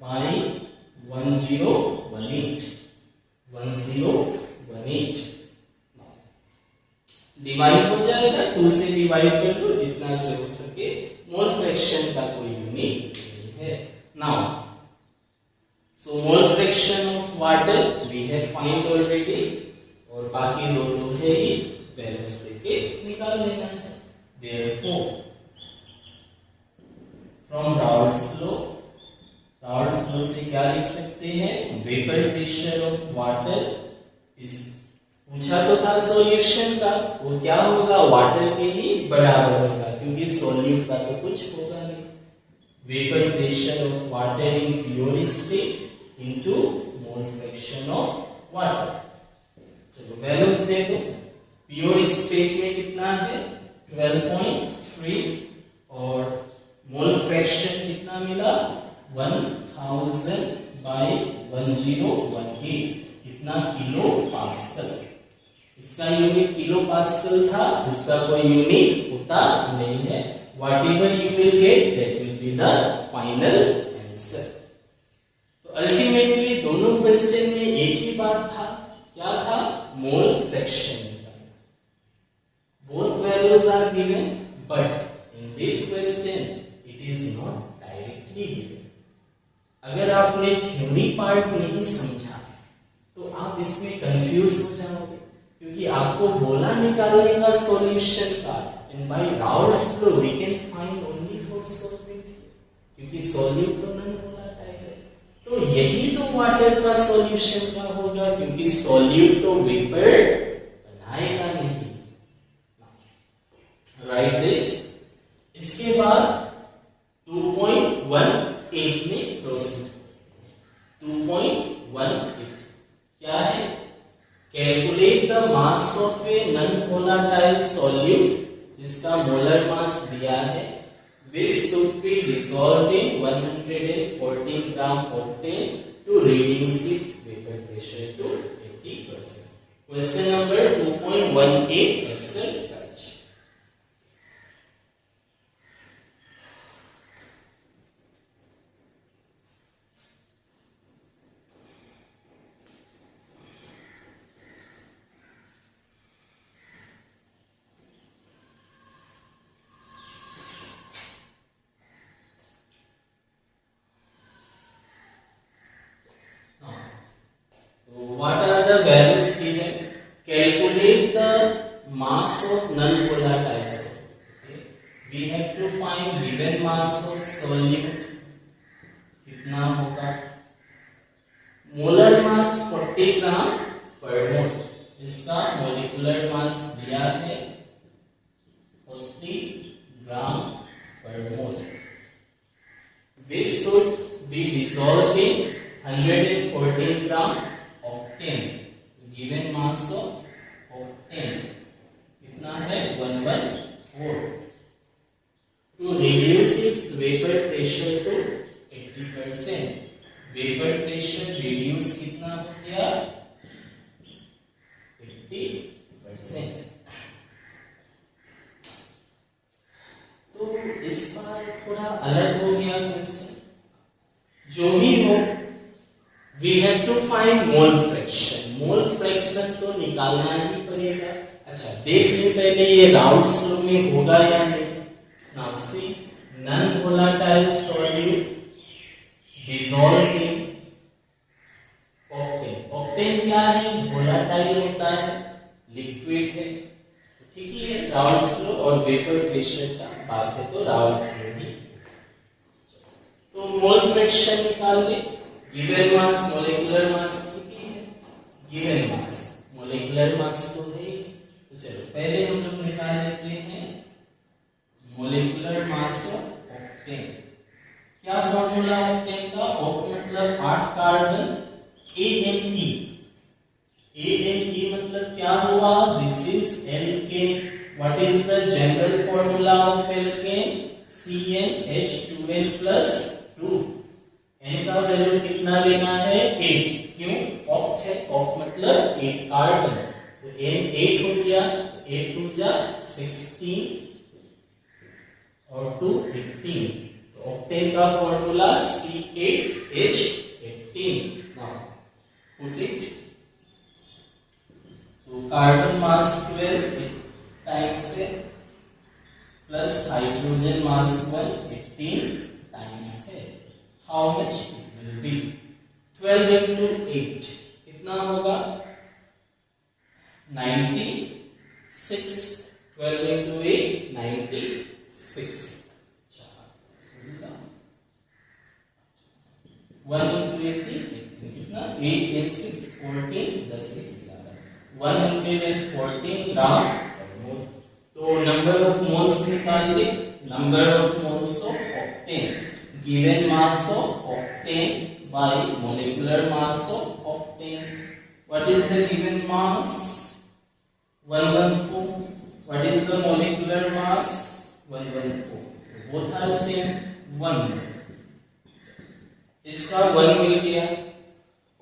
by 1018, 1018 divide हो जाएगा, 2 से डिवाइड कर लो जितना से हो सके, मोल फ्रैक्शन का कोई यूनिट नहीं है। Now so mole fraction of water we have find already, और बाकी दो तो है ही, बैलेंस लेके निकाल लेना है। देयरफॉर फ्रॉम राउल्ट्स लॉ से क्या लिख सकते हैं, vapour pressure of water is, पूछा तो था सॉल्यूशन का, वो क्या होगा, वाटर के ही बराबर होगा, क्योंकि सॉल्यूट का तो कुछ होगा नहीं। Vapour pressure of water in pure state into mole fraction of water. चलो वैल्यूज देखो, प्योर स्टेट में कितना है 12.3 और मोल फ्रैक्शन कितना मिला 1000 by 1018, कितना किलो पास्कल। इसका यूनिट किलो पास्कल था, इसका कोई यूनिट होता नहीं है। Whatever you will get that will be the final answer. तो अल्टीमेटली दोनों क्वेश्चन में एक ही बात था, क्या था, mole fraction. Both values are given, but in this question it is not directly given. अगर आपने थ्योरी पार्ट नहीं समझा तो आप इसमें कंफ्यूज हो जाओगे, क्योंकि आपको बोला निकालने का सॉल्यूशन का, and by Raoult's law we can find only for solvent, क्योंकि सॉल्यूट तो नॉन वोलेटाइल है। तो यही तो वाटर का सॉल्यूशन का होगा, क्योंकि सॉल्यूट तो वेपर बनाएगा नहीं। Right this. इसके बाद 2.18 में प्रोसीड। 2.18 क्या है, calculate the mass of a non volatile solute जिसका मोलर मास दिया है, which should be dissolved in 114 gram octane to reduce its vapor pressure to 80%. Question number 2.18 answer such. What are the values given? Calculate the mass of non-volatile solid. Okay. We have to find given mass of solute कितना होगा, molar mass 40 ग्राम पर मोल, इसका molecular mass दिया है 40 ग्राम पर मोल, which should be dissolved in 114 gram octane. Given mass of octane कितना है 114, to reduce its vapor pressure to 80%. Vapor pressure reduce कितना हो गया 80%। तो इस बार थोड़ा अलग हो गया क्वेश्चन, जो भी हो we have to find mole fraction. Mole fraction तो निकालना ही पड़ेगा। अच्छा देख लें पहले ये राउल्ट्स लॉ में होगा या नहीं। Now see, non volatile solute dissolved इन ऑक्टेन। ऑक्टेन क्या है, वोलेटाइल होता है, लिक्विड है, ठीक ही है। राउल्ट्स लॉ और वेपर प्रेशर का बात है तो राउल्ट्स लॉ भी। तो मोल फ्रैक्शन निकाल ले। गिवन मास मोलिकुलर मास कितनी है, गिवन मास मोलिकुलर मास तो है, तो चलो पहले हम लोग निकाल लेते हैं मोलिकुलर मास ऑफ ऑक्टेन। क्या फॉर्मूला ऑक्टेन का? ऑक्ट मतलब 8 कार्बन, ANE। ANE मतलब क्या हुआ? This is alkane. What is the general formula of alkane? CnH2n plus 2। n का वैल्यू कितना लेना है? 8। क्यों? ऑक्ट है, ऑक्ट मतलब 8 कार्बन, तो n 8 हो गया, 8 टू जा 16 और 2 18। तो ऑक्टेन का formula C8H18। Now put it. तो कार्बन मास 12 टाइम्स है प्लस हाइड्रोजन मास 1 18 टाइम्स है। How much it will be? 12 into 8 कितना होगा? 96। 12 into 8 96। 1 into 18 कितना? 8 and 6 14, 10 114 ग्राम per mole। तो नंबर ऑफ मोल्स निकाल ले। Number of moles of octane, given mass of octane by molecular mass of octane. What is the given mass? 114. What is the molecular mass? 114. Both are same, 1। इसका 1 मिल गया।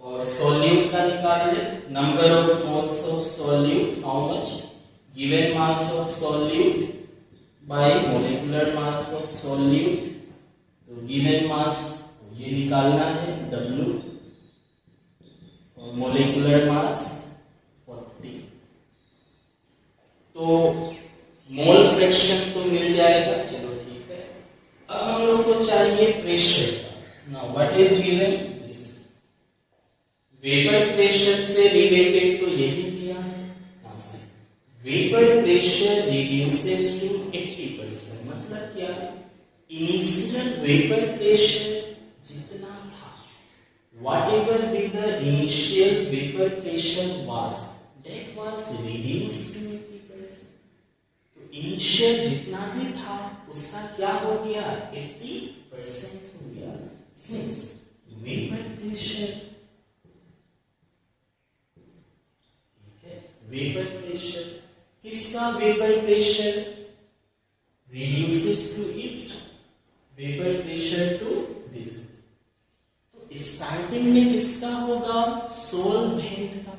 और solute का निकाल ले। Number of moles of solute, how much? Given mass of solute by molecular mass of solute। तो given मास ये निकालना है W और मोलिकुलर मास 40। तो मोल फ्रैक्शन तो मिल जाएगा, चलो ठीक है। अब हम लोग को चाहिए प्रेशर का। Now what is given? This vapour pressure से रिलेटेड तो यही दिया है। Vapour pressure reduces to 80%। मतलब क्या? इनिशियल वेपर प्रेशर जितना था, whatever be the initial vapor pressure was, that was reduced to 80%। तो इनिशियल जितना भी था उसका क्या हो गया? 80% हो गया। सिंस वेपर प्रेशर, ठीक है, वेपर प्रेशर किसका? Vapour pressure reduces to its vapor pressure to this। तो स्टार्टिंग में किसका होगा? सोलवेंट का।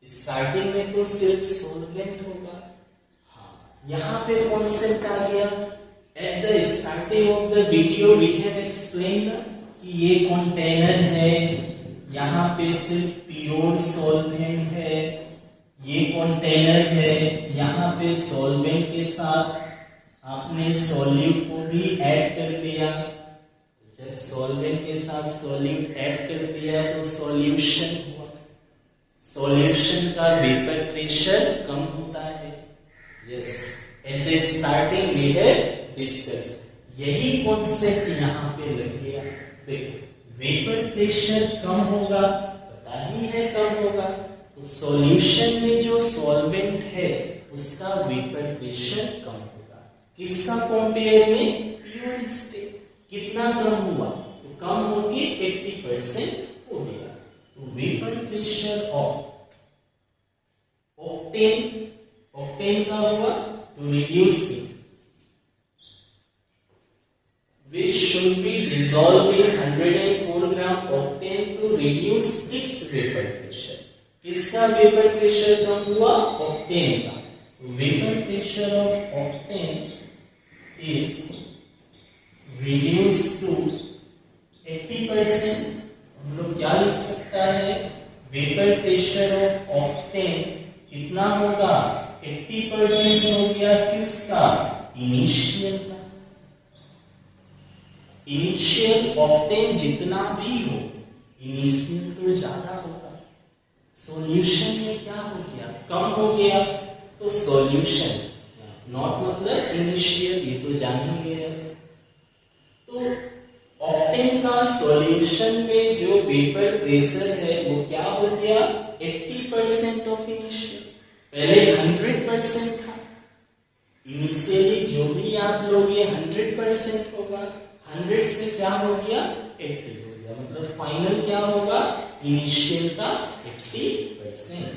स्टार्टिंग में तो सिर्फ सोलवेंट होगा। हाँ, यहाँ पे कॉन्सेप्ट आ गया। At the starting of the video we have explained कि ये कंटेनर है, यहाँ पे सिर्फ प्योर सोलवेंट है। ये कंटेनर है, यहाँ पे सोलवेंट के साथ आपने सोल्यूट को भी ऐड कर दिया। जब सॉल्वेंट के साथ सोल्यूट ऐड कर दिया तो सॉल्यूशन हुआ। सॉल्यूशन का वेपर प्रेशर कम होता है। Yes, at the starting we have discuss. यही कॉन्सेप्ट यहाँ पे लग गया। देखो, वेपर प्रेशर कम होगा, पता ही है कम होगा, तो सॉल्यूशन में जो सॉल्वेंट है उसका वेपर प्रेशर कम होगा। किसका कंपेयर में? Pure state. कितना कम हुआ? तो कम होगी 80% हो गया। तो vapour pressure of octane, octane का हुआ to reduce it which should be dissolved in 104 gram octane to reduce its vapor pressure। किसका वेपर प्रेशर कम हुआ? ऑक्टेन का। Vapour pressure of octane is reduced to 80%। हम लोग क्या लिख सकता है? वेपर प्रेशर ऑफ ऑक्टेन कितना होगा? 80% हो गया। किसका? इनिशियल का। इनिशियल ऑक्टेन जितना भी हो, इनिशियल तो ज्यादा होगा। सॉल्यूशन में क्या हो गया? कम हो गया। तो सॉल्यूशन नॉट मतलब इनिशियल, ये तो जान ही गए। तो ऑक्टेन का सॉल्यूशन में जो वेपर प्रेशर है वो क्या हो गया? 80% ऑफ इनिशियल। पहले 100% था, इनिशियली जो भी आप लोगे 100% होगा, 100 से क्या हो गया 80 हो गया, मतलब फाइनल क्या होगा इनिशियल का 80%।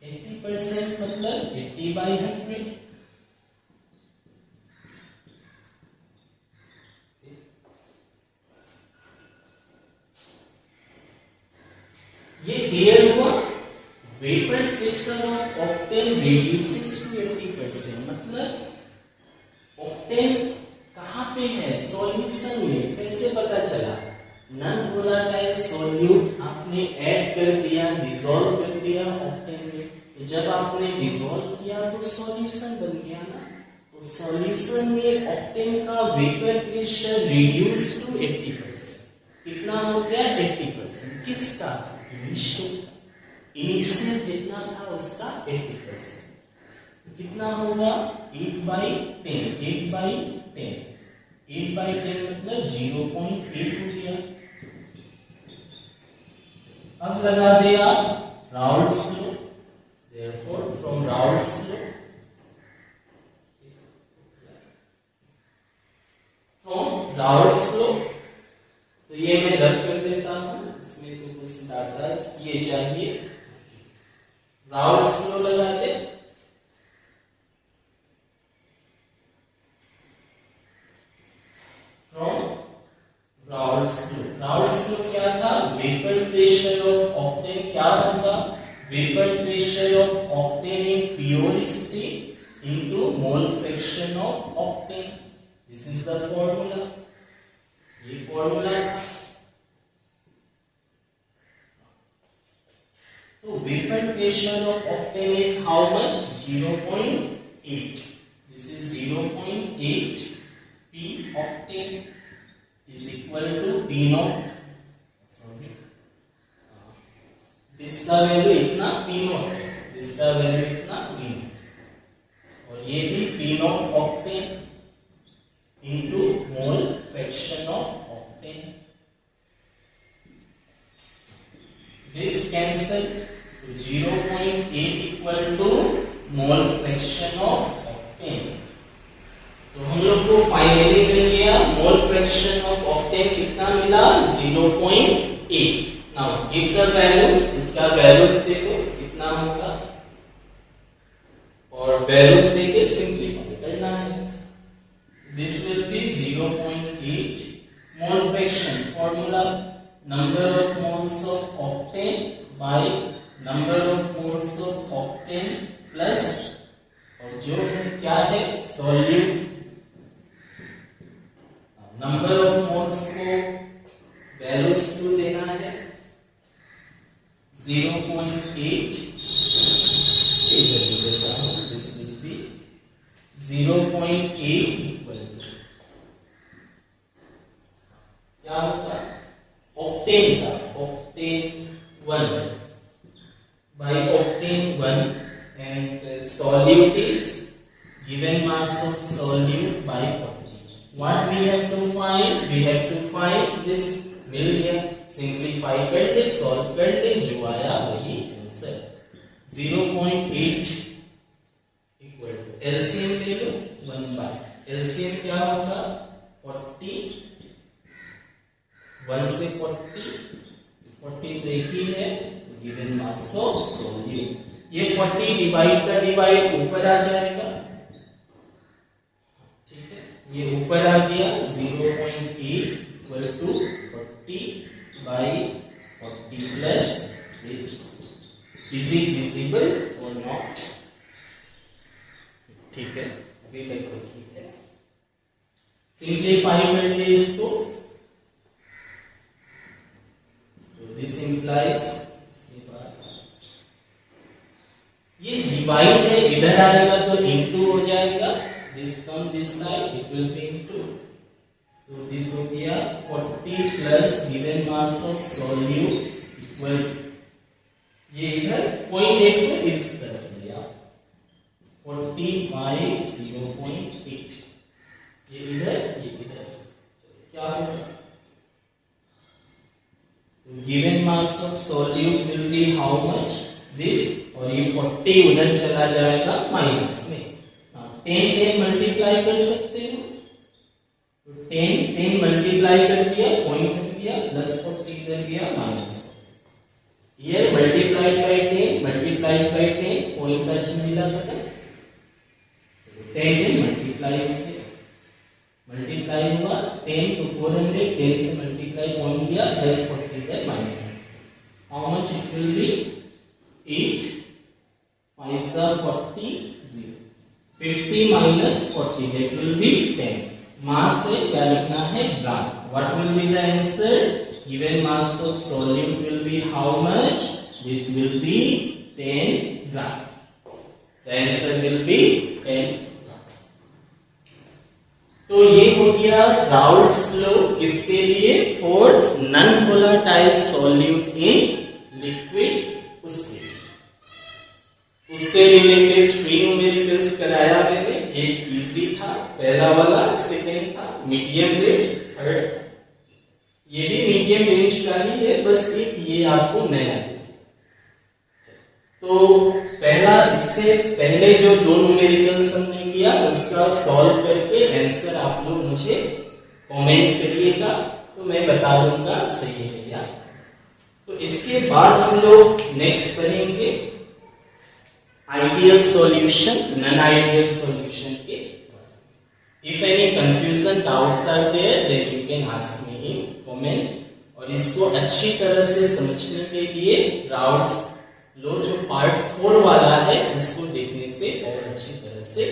80% मतलब 80/100। ये क्लियर हुआ। Vapour pressure of octane reduces to 80%, मतलब ऑक्टेन कहां पे है सॉल्यूशन में, कैसे पता चला, नॉन वोलेटाइल सॉल्यूट आपने ऐड कर दिया, डिसॉल्व कर दिया ऑक्टेन में, जब आपने डिसॉल्व किया तो सॉल्यूशन बन गया ना, तो सॉल्यूशन में ऑक्टेन का वेपर प्रेशर रिड्यूस टू 80%। कितना हो गया 80%, किसका इनिशियल जितना था उसका 80%, कितना होगा 8/10, 8/10, 8/10 मतलब 0.8 हो गया। अब लगा दे आप Raoult's law, therefore from Raoult's law, from Raoult's law, तो ये मैं रख कर देता हूं, इसमें तो कुछ डाटा ये चाहिए, राउल्ट्स लॉ लगाते, from Raoult's law. Raoult's law क्या था, वेपर प्रेशर ऑफ ऑक्टेन क्या होगा, vapour pressure of octane in pure state into mole fraction of octane, this is the formula, ये फॉर्मूला। तो vapour pressure of octane is how much 0.8, this is 0.8 P octane is equal to P naught, sorry इसका value इतना P naught है, इसका value इतना P naught, और ये भी P naught octane into mole fraction of octane, this cancel to 0.8 equal to mole fraction of octane, तो हम लोग को फाइनली मिल गया मोल फ्रैक्शन ऑफ ऑक्टेन कितना मिला 0.8। नाउ गिव द वैल्यूज, इसका वैल्यूज देखो कितना होगा और वैल्यूज देके सिंपलीफाई करना है, this will be 0.8 mole fraction, formula number of moles of octane by number of moles of octane plus, और जो है क्या है सॉल्यूट, नंबर ऑफ मोल्स को वैल्यूज टू देना है 0.8, this will be 0.8 equal to क्या होगा ऑक्टेन का, octane 1 by octane 1 and solute is given mass of solute by 40. What we have to find? We have to find this mill simplify कर दे, solve कर दे, जो आया वही आंसर 0.8 equal to LCM ले लो 1 by LCM क्या होगा 40, 1 से 40 तो एक ही है, given mass of solute, ये 40 डिवाइड का डिवाइड ऊपर आ जाएगा, ठीक है, ये ऊपर आ गया 0.8 equal to 40/40 plus this, is it visible और नॉट, ठीक है, अभी देखो ठीक है, सिंपलीफाई कर ले इसको, तो दिस इंप्लाइज, ये डिवाइड है इधर आएगा तो इनटू हो जाएगा, this come this side it will be into, तो दिस हो गया 40 plus given mass of solute equal, ये इधर पॉइंट एक को इस तरफ लिया 40/0.8, ये इधर क्या होगा, given mass of solute will be how much this, और ये 40 उधर चला जाएगा माइनस में। 10 10 मल्टीप्लाई कर सकते हो, तो 10 10 मल्टीप्लाई कर दिया, पॉइंट हट गया, प्लस 40 इधर गया माइनस। ये multiply by 10 multiply by 10, point का चिन्ह मिला था, 10 10 मल्टीप्लाई हुआ 10 to 400, 10 से मल्टीप्लाई पॉइंट दिया, plus 40 bye minus. How much it will be? 8 5 are 40, 0, 50 minus 40, that will be 10. मास से क्या लिखना है? ग्राम। What will be the answer? Given mass of solute will be how much? This will be 10 gram. The answer will be 10 gram. तो ये हो गया Raoult's law किसके लिए? For non volatile solute in liquid, उसके लिए। उससे रिलेटेड 3 न्यूमेरिकल्स कराया मैंने। एक इजी था, पहला वाला, सेकंड था मीडियम रेंज, थर्ड था ये भी मीडियम रेंज का ही है, बस एक ये आपको नया है। तो पहला, इससे पहले जो 2 न्यूमेरिकल्स हमने किया उसका सॉल्व करके आंसर आप लोग मुझे कमेंट करिएगा, तो मैं बता दूंगा सही है या। तो इसके बाद हम लोग नेक्स्ट पढ़ेंगे ideal solution, non ideal solution के। If any confusion, doubts are there, then you can ask me in comment. और इसको अच्छी तरह से समझने के लिए राउल्ट्स लॉ जो पार्ट 4 वाला है उसको देखने से और अच्छी तरह से